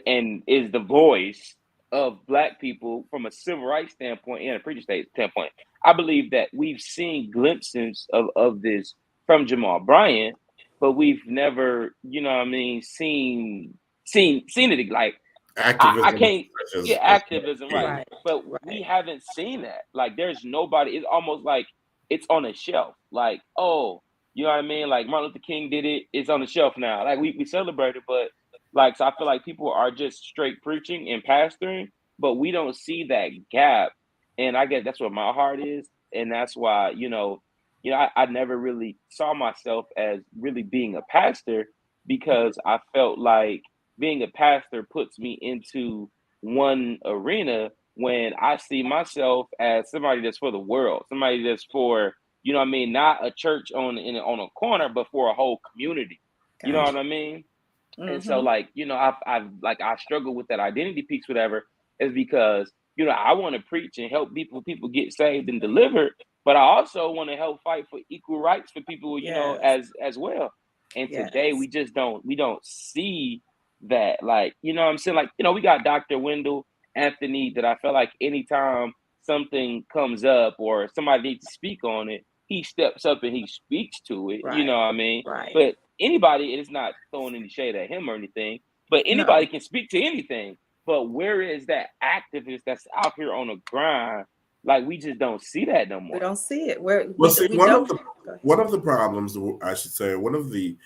and is the voice of black people from a civil rights standpoint and a preacher state standpoint. I believe that we've seen glimpses of this from Jamal Bryant, but we've never, what I mean, seen it like I Activism can't such yeah, as activism, right. King. Right, But we right. haven't seen that. Like there's nobody, it's almost like it's on a shelf. Like, oh, you know what I mean? Like Martin Luther King did it, it's on the shelf now. Like we celebrate it, but like so I feel like people are just straight preaching and pastoring, but we don't see that gap. And I guess that's what my heart is. And that's why, I never really saw myself as really being a pastor because I felt like being a pastor puts me into one arena when I see myself as somebody that's for the world, somebody that's for, what I mean, not a church on a corner, but for a whole community. You know what Gotcha. I mean? And so Mm-hmm. like, I struggle with that identity piece, whatever, is because, I want to preach and help people get saved and delivered, but I also want to help fight for equal rights for people, Yes. as well. And today Yes. we don't see that. Like, what I'm saying? Like, we got Dr. Wendell Anthony that I feel like anytime something comes up or somebody needs to speak on it, he steps up and he speaks to it. You know Right. what I mean? Right. But anybody, and it's not throwing any shade at him or anything, but anybody No, can speak to anything. But where is that activist that's out here on the grind? Like we just don't see that no we more. don't see it. Where Well, see, we don't. Go ahead. one of the problems, I should say, one of the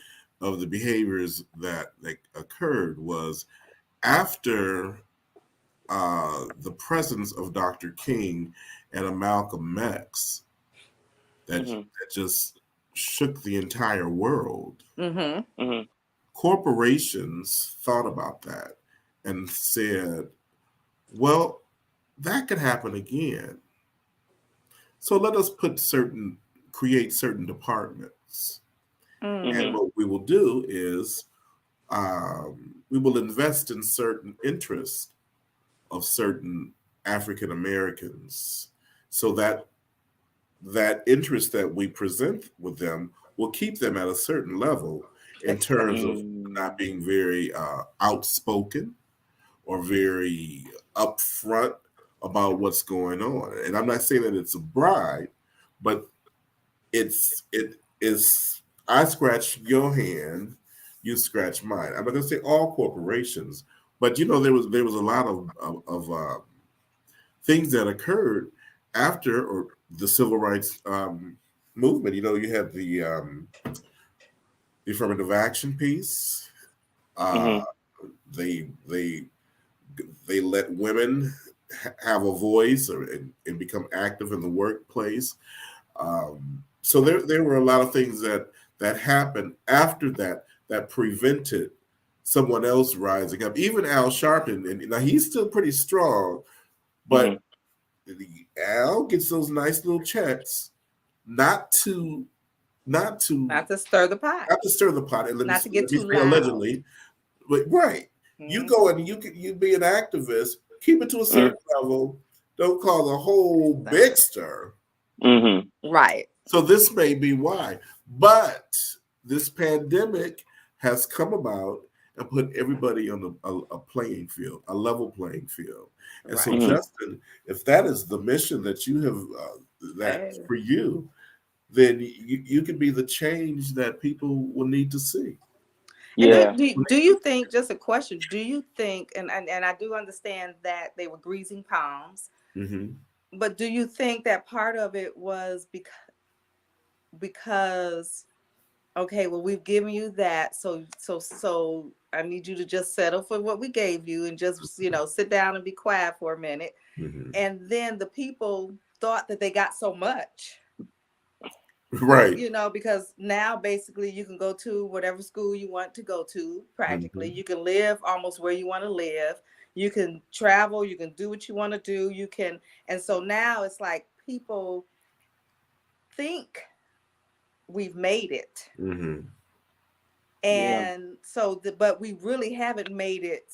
behaviors that occurred was after the presence of Dr. King and a Malcolm X that Hmm. just shook the entire world, Mm-hmm. Mm-hmm. corporations thought about that and said, well, that could happen again. So let us create certain departments. And Mm-hmm. Mm-hmm. what we will do is we will invest in certain interests of certain African Americans so that that interest that we present with them will keep them at a certain level in terms Accepted. of not being very outspoken or very upfront about what's going on. And I'm not saying that it's a bribe, but it is I scratch your hand, you scratch mine. I'm not going to say all corporations, but there was a lot of things that occurred after or the civil rights movement. You had the affirmative action piece. Uh, Mm-hmm. they they let women have a voice and become active in the workplace. So there were a lot of things that happened after that prevented someone else rising up. Even Al Sharpton, and now he's still pretty strong, Mm-hmm. but Al gets those nice little checks, not to not to Not to stir the pot. not to stir the pot. And let me Not to get let me too say loud. allegedly, but right, you Mm-hmm. go and you be an activist, keep it to a certain level. Don't cause a whole big stir. Mm-hmm. Right. So this may be why. But this pandemic has come about and put everybody on a playing field, a level playing field. And so, Right. Mm-hmm. Justin, if that is the mission that you have, that Hey. for you, then you can be the change that people will need to see. And Yeah. do you think, just a question, do you think, and I do understand that they were greasing palms, Mm-hmm. but do you think that part of it was because okay, well, we've given you that, so I need you to just settle for what we gave you and just, sit down and be quiet for a minute. Mm-hmm. And then the people thought that they got so much, Right. because now basically you can go to whatever school you want to go to, practically. Mm-hmm. You can live almost where you want to live. You can travel, you can do what you want to do. And so now it's like people think we've made it. Mm-hmm. Yeah. And so but we really haven't made it.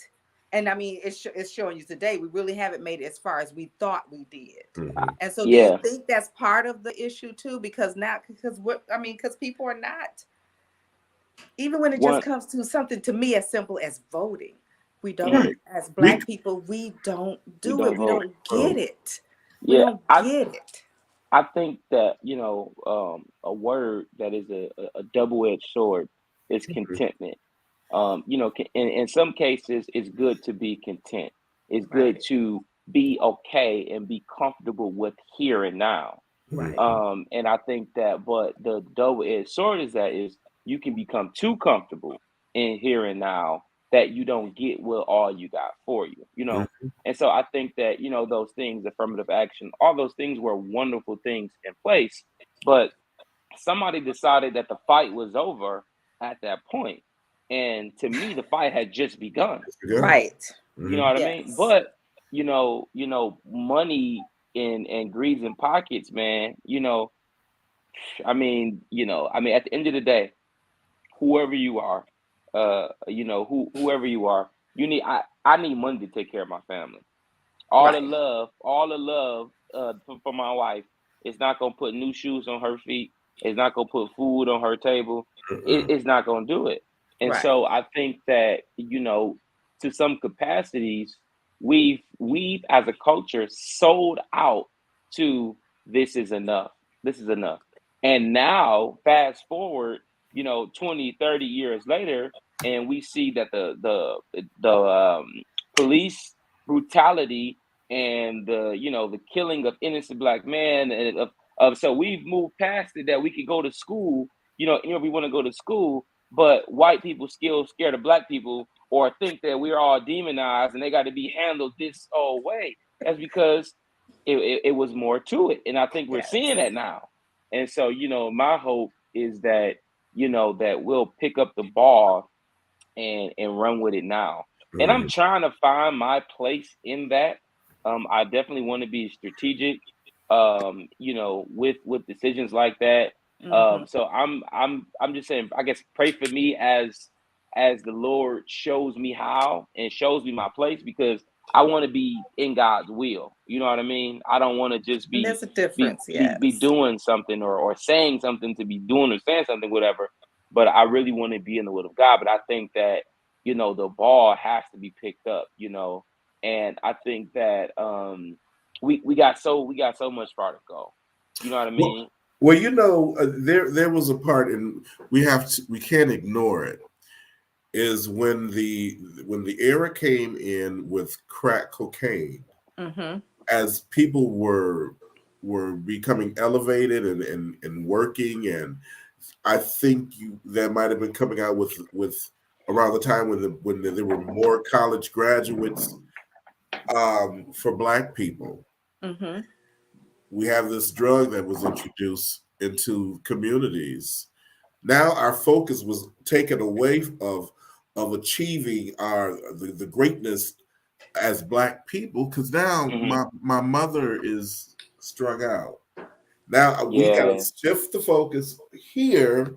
And I mean, it's showing you today we really haven't made it as far as we thought we did. Mm-hmm. And so do you Yeah. think that's part of the issue too? Because people are not, even when it just One. comes to something to me as simple as voting, we don't, Mm-hmm. Right. as We Black people, we don't We do it. don't We vote. don't get oh, it. We Yeah. don't get it. I think that a word that is a double-edged sword is mhm, contentment. In some cases, it's good to be content. It's good Right. to be okay and be comfortable with here and now. Right. mhm, And I think that, but the double-edged sword is you can become too comfortable in here and now that you don't get what all you got for you, you know. mhm, And so I think that, those things, affirmative action, all those things were wonderful things in place, but somebody decided that the fight was over at that point. And to me, the fight had just begun. yes, we go. Right. You know Mhm, what I mean? Yes. But money and greeds in pockets, man. At the end of the day, whoever you are, whoever you are, I need money to take care of my family. Right. All the love for my wife is not gonna put new shoes on her feet. It's not gonna put food on her table. uh-uh, It's not gonna do it. And Right. so I think that to some capacities, we've as a culture sold out to this is enough. This is enough. And now, fast forward, 20, 30 years later, and we see that the police brutality and the killing of innocent black men and so we've moved past it that we could go to school, we want to go to school, but white people still scared of black people or think that we're all demonized and they got to be handled this old way. That's because it was more to it, and I think we're seeing Yes. that now. And so my hope is that, that we'll pick up the ball and run with it now. And I'm Mhm. trying to find my place in that. I definitely want to be strategic, with decisions like that. Mm-hmm. So I'm just saying, I guess pray for me as the Lord shows me how and shows me my place, because I want to be in God's will. You know what I mean? I don't want to just And be there's a be difference, be, be yes. doing something, or saying something to be doing, or saying something, whatever. But I really want to be in the will of God. But I think that, the ball has to be picked up, and I think that we got so much far to go. You know what I Well, mean? well, there was a part, and we can't ignore it. Is when the era came in with crack cocaine, Mm-hmm. as people were becoming elevated and working, and I think that might have been coming out with around the time when there were more college graduates for Black people. Mm-hmm. We have this drug that was introduced into communities. Now our focus was taken away of achieving the greatness as Black people, because now Hmm. my mother is strung out. Now we got to Yeah. shift the focus here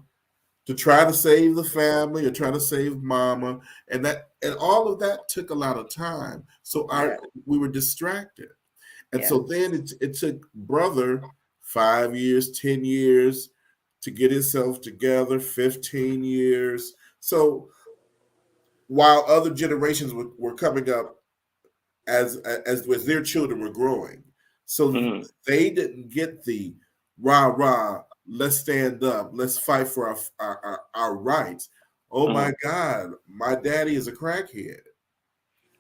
to try to save the family or try to save mama, and all of that took a lot of time. So Yeah. we were distracted, and Yeah. so then it took brother 5 years, 10 years to get himself together, 15 years. So while other generations were coming up as their children were growing. So Hmm. they didn't get the rah rah, let's stand up, let's fight for our rights. Oh Hmm. my God, my daddy is a crackhead.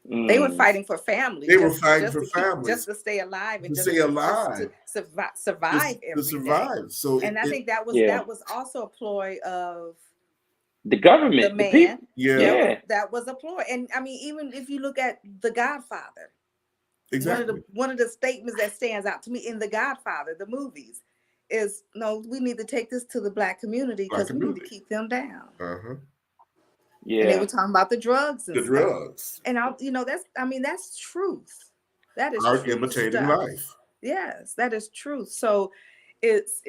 They were Mm. fighting for family, They were just fighting just for to keep, just families to stay alive, and to just stay to alive, survive to every day. survive. So And I think that was Yeah. that was also a ploy of The the government, the man. people. yeah, Yeah. That was a ploy. And I mean, even if you look at The Godfather, exactly. one of the statements that stands out to me in The Godfather, the movies, is no, we need to take this to the Black community Black because we need to community. keep them down. Uh-huh. And they Yeah. were talking about the drugs and The stuff. drugs And that's, I mean, that's truth. That is are truth imitating stuff. life. Yes, that is truth. So it's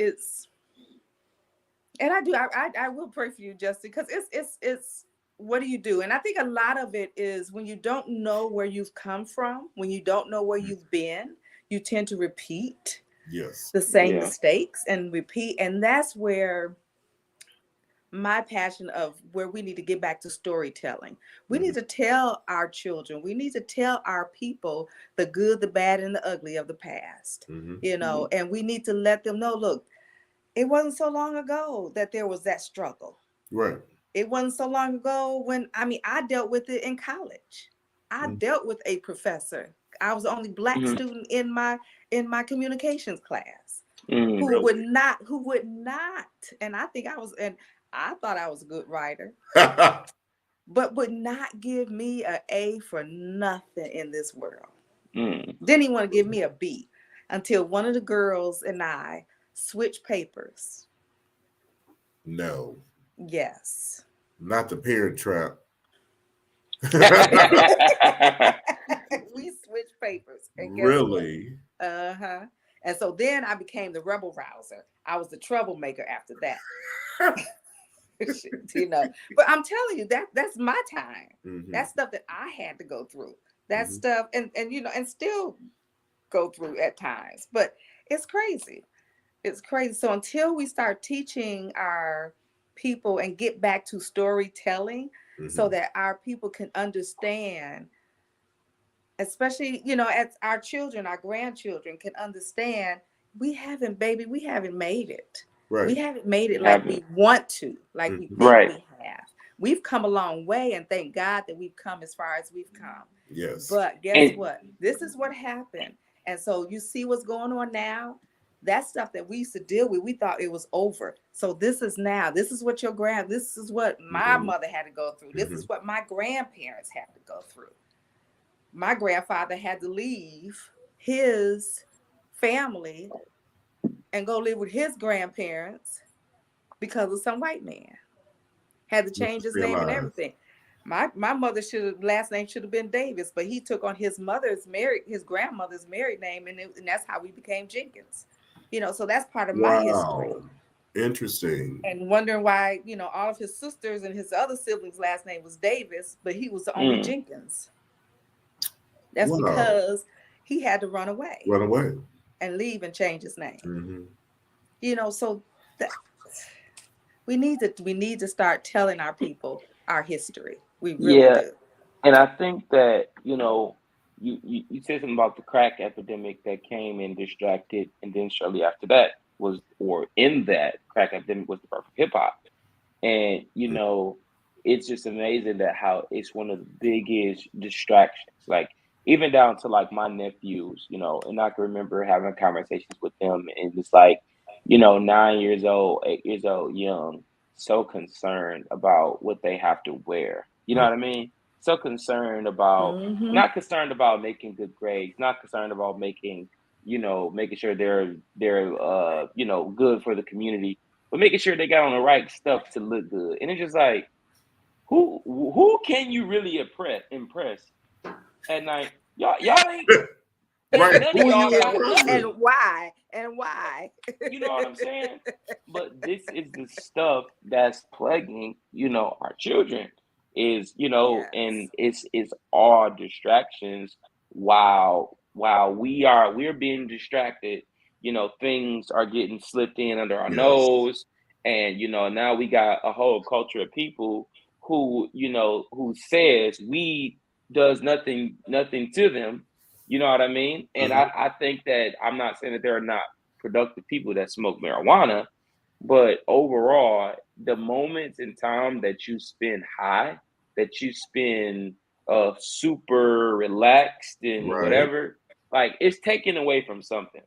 and I will pray for you, Justin, because it's what do you do? And I think a lot of it is when you don't know where you've come from, when you don't know where you've been, you tend to repeat Yes. the same Yeah. mistakes and repeat. And that's where my passion of where we need to get back to storytelling. We Mm-hmm. need to tell our children, we need to tell our people the good, the bad, and the ugly of the past, Mm-hmm. Hmm. and we need to let them know, look, it wasn't so long ago that there was that struggle. Right. It wasn't so long ago when, I mean, I dealt with it in college. I Mm-hmm. dealt with a professor. I was the only Black Hmm. student in my communications class Hmm. Really. who would not, and I think I thought I was a good writer, but would not give me an A for nothing in this world. Mm. Didn't even want to give me a B until one of the girls and I switched papers. No, Yes. not the Parent Trap. We switched papers. And guess what? Really? Uh-huh. And so then I became the rebel rouser. I was the troublemaker after that. But I'm telling you, that's my time. Mm-hmm. That's stuff that I had to go through. That Mm-hmm. stuff and still go through at times. But it's crazy. It's crazy. So until we start teaching our people and get back to storytelling so Mm-hmm. that our people can understand, especially, as our children, our grandchildren can understand, we haven't made it. We Right. haven't made it You like haven't. we want to, like we Mm-hmm. think Right. we have. We've come a long way, and thank God that we've come as far as we've come. Yes. But guess And what? This is what happened. And so you see what's going on now. That stuff that we used to deal with, we thought it was over. So this is now. This is what this is what my Mm-hmm. mother had to go through. This Mm-hmm. is what my grandparents had to go through. My grandfather had to leave his family and go live with his grandparents because of some white man. Had to change his name and Realize. everything. My mother last name should have been Davis, but he took on his grandmother's married name, and that's how we became Jenkins. So that's part of my history. Wow. Interesting. And wondering why, all of his sisters and his other siblings' last name was Davis, but he was the only Jenkins. That's because he had to run away. Run away. And leave and change his name. Mm-hmm. So that, we need to start telling our people our history. We really do. And I think that, you said something about the crack epidemic that came and distracted, and then shortly after that in that crack epidemic was the birth of hip hop. And, it's just amazing that how it's one of the biggest distractions. Like, even down to like my nephews, and I can remember having conversations with them, and it's like, 9 years old, 8 years old, young, so concerned about what they have to wear. You know what I mean? So concerned about, not concerned about making good grades, not concerned about making sure they're good for the community, but making sure they got on the right stuff to look good. And it's just like, who can you really impress at night? Y'all ain't right. None of y'all and why? You know what I'm saying? But this is the stuff that's plaguing, our children is, and it's all distractions while we're being distracted, things are getting slipped in under our nose. And, now we got a whole culture of people who, who says weed does nothing to them. You know what I mean? And I think that I'm not saying that there are not productive people that smoke marijuana, but overall, the moments in time that you spend high, that you spend super relaxed and whatever, like it's taken away from something.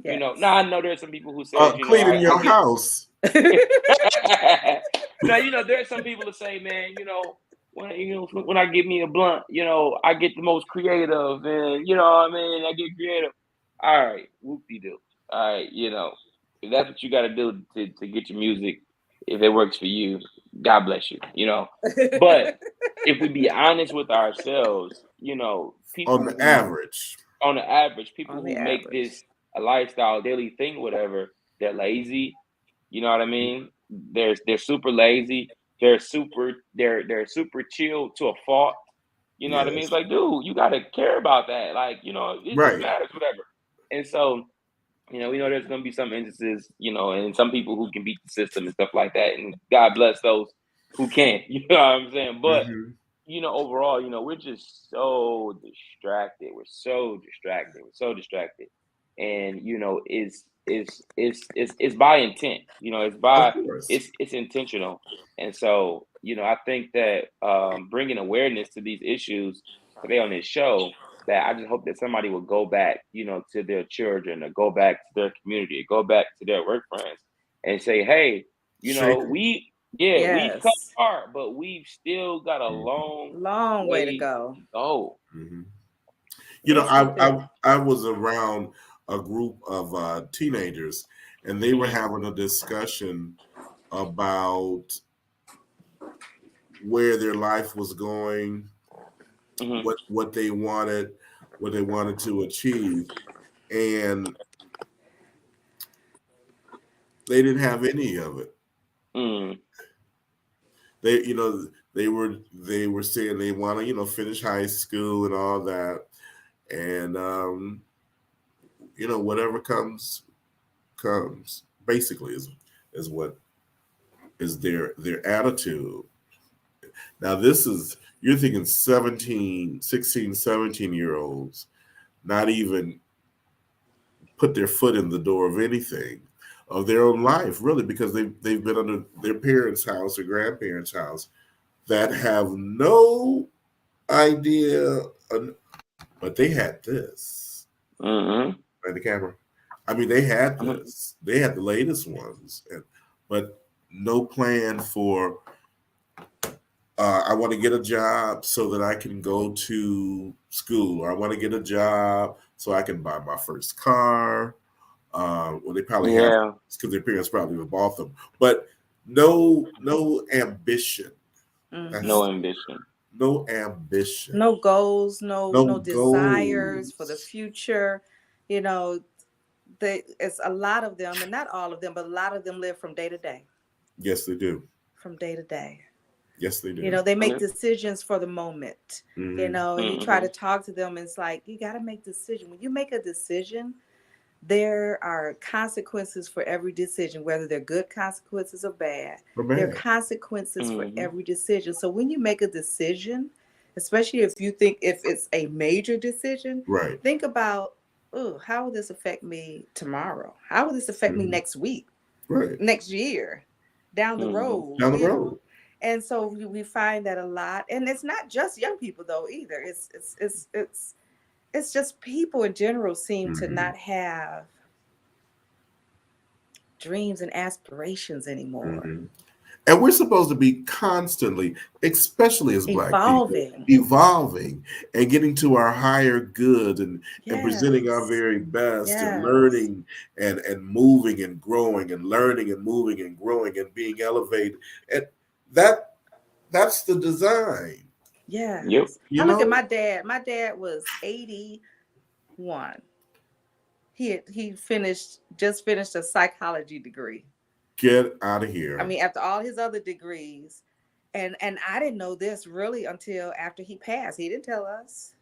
Now I know there's some people who say, cleaning your house. Now, there are some people that say, man, when I get me a blunt, I get the most creative, and I get creative. All right, whoop-de-doo. All right, if that's what you got to do to get your music, if it works for you, God bless you, But if we be honest with ourselves, people on the average, people who make this a lifestyle, daily thing, whatever, they're lazy. You know what I mean? They're super lazy. They're super chill to a fault. You know what I mean? It's like, dude, you gotta care about that. Like, it matters, whatever. And so, we know there's gonna be some instances, and some people who can beat the system and stuff like that. And God bless those who can. You know what I'm saying? But overall, we're just so distracted. We're so distracted. And it's by intent. It's intentional. And so I think that bringing awareness to these issues today on this show, that I just hope that somebody will go back to their children, or go back to their community, or go back to their work friends and say, hey, we've come far, but we've still got a long way to go. I was around a group of teenagers, and they were having a discussion about where their life was going, what they wanted to achieve, and they didn't have any of it. They were saying they want to finish high school and all that, and whatever comes basically is what is their attitude. Now you're thinking 16, 17-year-olds not even put their foot in the door of anything of their own life, really, because they've been under their parents' house or grandparents' house, that have no idea, but they had this. Right, the camera. I mean, they had this. They had the latest ones, but no plan for. I want to get a job so that I can go to school, or I want to get a job so I can buy my first car. Well, they probably have, because their parents probably have bought them. But no ambition. Hmm. That's No ambition. no ambition. No goals, no No desires for the goals. future. You know, it's a lot of them, and not all of them, but a lot of them live from day to day, Yes, they do. from day to day. Yes, they You do. know, they make Okay. decisions for the moment. You Hmm. know, and you try to Mm-hmm. talk to them, and it's like you got to make decision. When you make a decision, there are consequences for every decision, whether they're good consequences or bad. For There are bad. consequences for Mm-hmm. every decision. So when you make a decision, especially if you think if it's a major decision, Right. think about, oh, how will this affect me tomorrow? How will this affect me Hmm. next week, Right. next year, down the Mm-hmm. road, Down the you know? road. And so we find that a lot, and it's not just young people though either. It's just people in general seem to Hmm. not have dreams and aspirations anymore. Hmm. And we're supposed to be constantly, especially as Black people, Evolving. evolving and getting to our higher good and presenting our Yes. very best and Yes. learning and moving and growing and learning and moving and growing and being elevated. And that that's the design, Yep. Yes. I you look at know? my dad. My dad was 81. He just finished a psychology degree. Get out of I here. mean, after all his other degrees. And I didn't know this really until after he passed. He didn't tell us.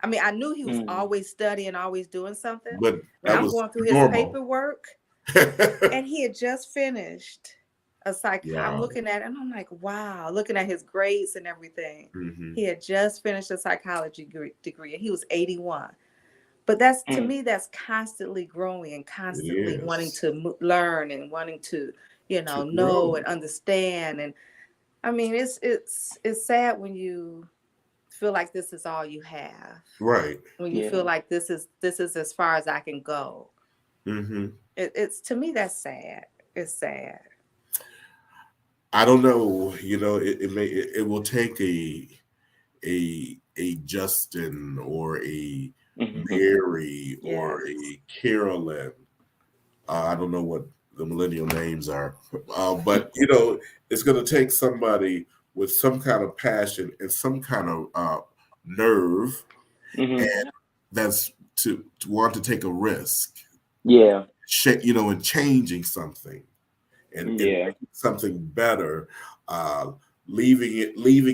I mean, I knew he was Mm. always studying, always doing something. But When that I'm was going through his normal. paperwork, and he had just finished a I'm Wow. looking at it and I'm like, wow, looking at his grades and everything. Hmm. He had just finished a psychology degree and he was 81. But that's, to Mm. me, that's constantly growing and It constantly wanting is to learn and wanting to, to know grow. and understand. And I mean, it's sad when you feel like this is all you have, Right. when you feel Yeah. like this is as far as I can go. Hmm. It's, to me, that's sad. It's sad. I don't know. It will take a Justin or a Mm-hmm. Mary or Yes. a Carolyn. I don't know what the millennial names are, but it's going to take somebody with some kind of passion and some kind of nerve, Mm-hmm. and that's to want to take a risk, Yeah. in changing something and Yeah. making something better, uh, leaving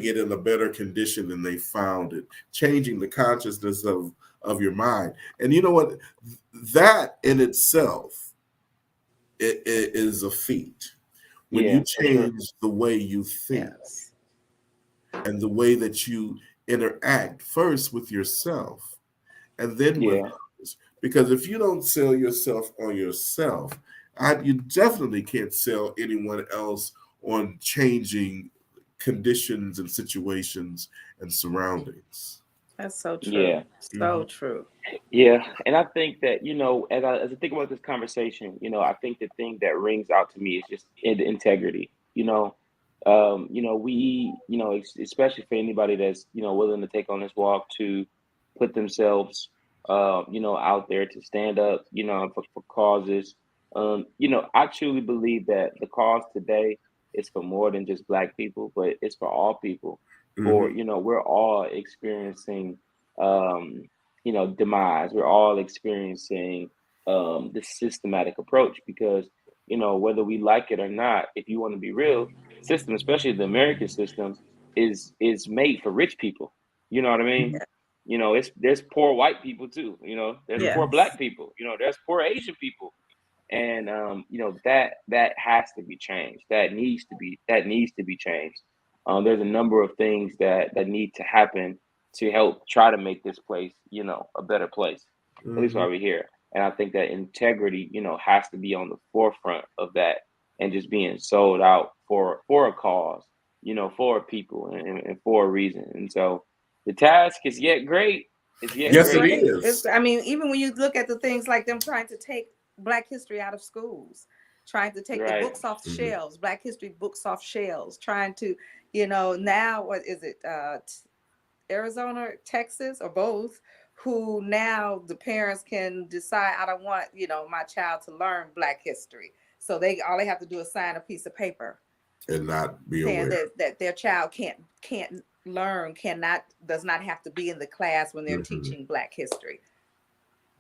it in a better condition than they found it, changing the consciousness of your mind. And you know what? That in itself it is a feat. When you Yeah. For sure. change the way you think Yes. and the way that you interact first with yourself and then with Yeah. others. Because if you don't sell yourself on yourself, you definitely can't sell anyone else on changing conditions and situations and surroundings. That's so true. Yeah. So Mhm. true. Yeah. And I think that, as I think about this conversation, I think the thing that rings out to me is just integrity. Especially for anybody that's, willing to take on this walk to put themselves, out there to stand up, for causes. I truly believe that the cause today is for more than just Black people, but it's for all people. For, Mhm. we're all experiencing, um, demise. We're all experiencing the systematic approach because, whether we like it or not, if you want to be real, system, especially the American system, is made for rich people. You know what I mean? Mhm. There's poor white people too. There's poor Mhm. Yes. Black people. There's poor Asian people, and that has to be changed. That needs to be changed. There's a number of things that need to happen to help try to make this place, a better place. At least Mhm. while we're here. And I think that integrity, has to be on the forefront of that, and just being sold out for a cause, for a people, and for a reason. And so the task is yet great. It's yet It's Yes, it great. great. is. I mean, even when you look at the things like them trying to take Black history out of schools, trying to take the Right. books off Mhm. shelves, Black history books off shelves, trying to, now what is it? Arizona, Texas, or both, who now the parents can decide, I don't want, my child to learn Black history. So they all they have to do is sign a piece of paper. and not be saying aware. that their child can't learn, does not have to be in the class when they're teaching Black history.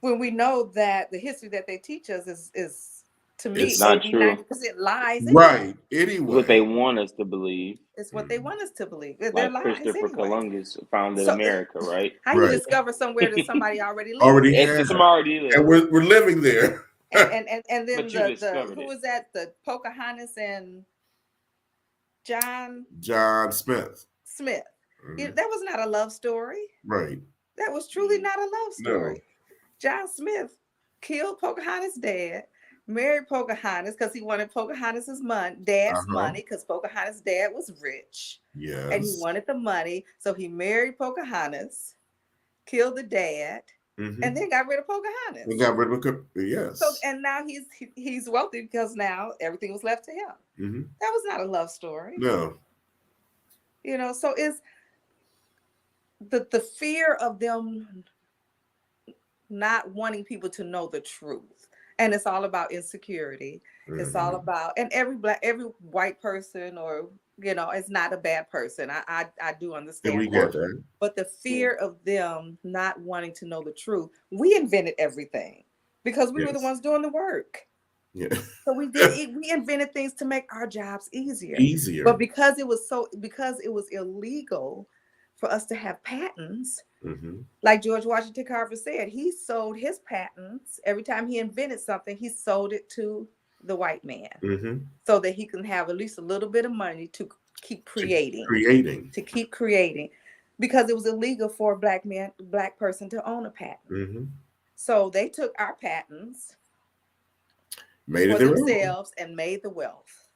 When we know that the history that they teach us is to me It's not 80, true. 90% lies right anyway. What they anyway. want us to believe. It's what they want us to believe. They're Like lies Christopher anyway. Columbus founded So America, right? how you Right. discover somewhere that somebody already lived? Already It's had. just already And there, we're living there. And then but you the discovered who it. was that? The Pocahontas and John John Smith. Smith. Mhm. That was not a love story. Right. That was truly not a love No. story. John Smith killed Pocahontas' dad, married Pocahontas because he wanted Pocahontas' dad's money, because Pocahontas' dad was rich. And he Yes. wanted the money. So he married Pocahontas, killed the dad, and then got rid of Pocahontas. We got rid of yes. So and now he's wealthy because now everything was left to him. That was not a love story. No. So it's the fear of them not wanting people to know the truth. And it's all about insecurity. It's all about, and every white person, or it's not a bad person. I do understand. And we get that. But the fear of them not wanting to know the truth. We invented everything because we were the ones doing the work. Yeah. So we invented things to make our jobs easier. But because it was illegal for us to have patents, like George Washington Carver said, he sold his patents. Every time he invented something, he sold it to the white man so that he can have at least a little bit of money to keep creating. Because it was illegal for a black person to own a patent. So they took our patents, made it for themselves, and made the wealth.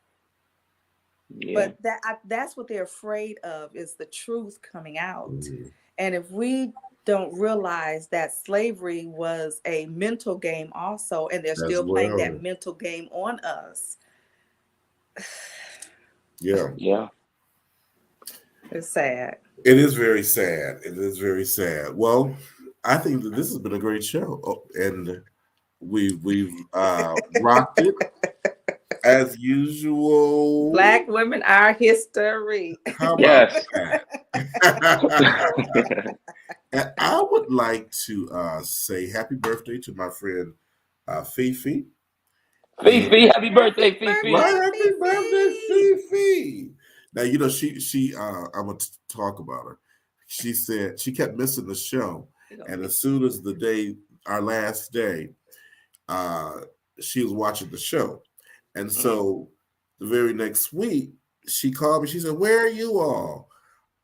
Yeah. But that's what they're afraid of, is the truth coming out. And if we don't realize that slavery was a mental game also, and they're still playing that mental game on us. Yeah. It's sad. It is very sad. It is very sad. Well, I think that this has been a great show, and we've rocked it as usual. Black women are history. How about that? And I would like to say happy birthday to my friend Fifi. Fifi, happy birthday, Fifi! Happy birthday, Fifi! Now she I'm gonna talk about her. She said she kept missing the show, and as soon as our last day, she was watching the show, and so the very next week she called me. She said, "Where are you all?"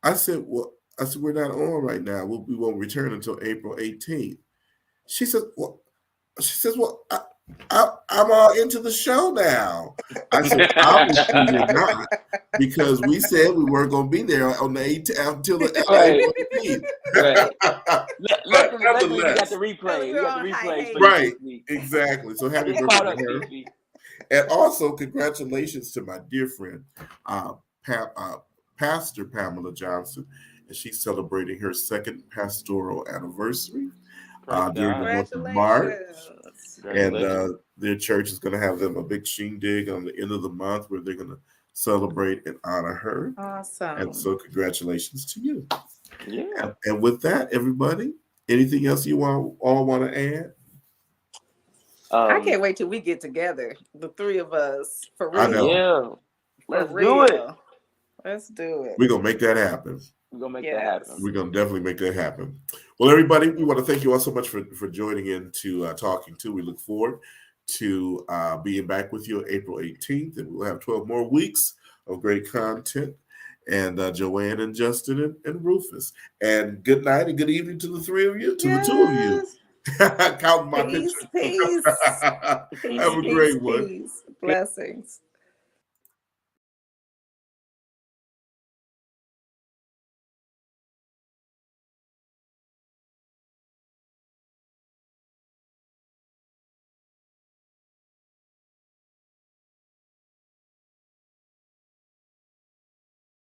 I said, "We're not on right now. We won't return until April 18th." She says, "Well, I'm all into the show now." I said, "Obviously you're not, because we said we weren't going to be there on the 18th until the 18th." Luckily, we got the replay. We got the replays. Right, exactly. So happy birthday to her. Fifi. And also, congratulations to my dear friend, Pastor Pamela Johnson, and she's celebrating her second pastoral anniversary during the month of March. And their church is going to have them a big shindig on the end of the month where they're going to celebrate and honor her. Awesome. And so congratulations to you. Yeah. And with that, everybody, anything else you all want to add? I can't wait till we get together, the three of us, for real. I know. Yeah. Let's do it. Let's do it. We're going to make that happen. We're going to make that happen. We're going to definitely make that happen. Well, everybody, we want to thank you all so much for joining in to Talking To. We look forward to being back with you on April 18th, and we'll have 12 more weeks of great content. And Joanne and Justin and Rufus. And good night and good evening to the three of you, to the two of you. Counting my picture. Peace. Have a great one. Blessings.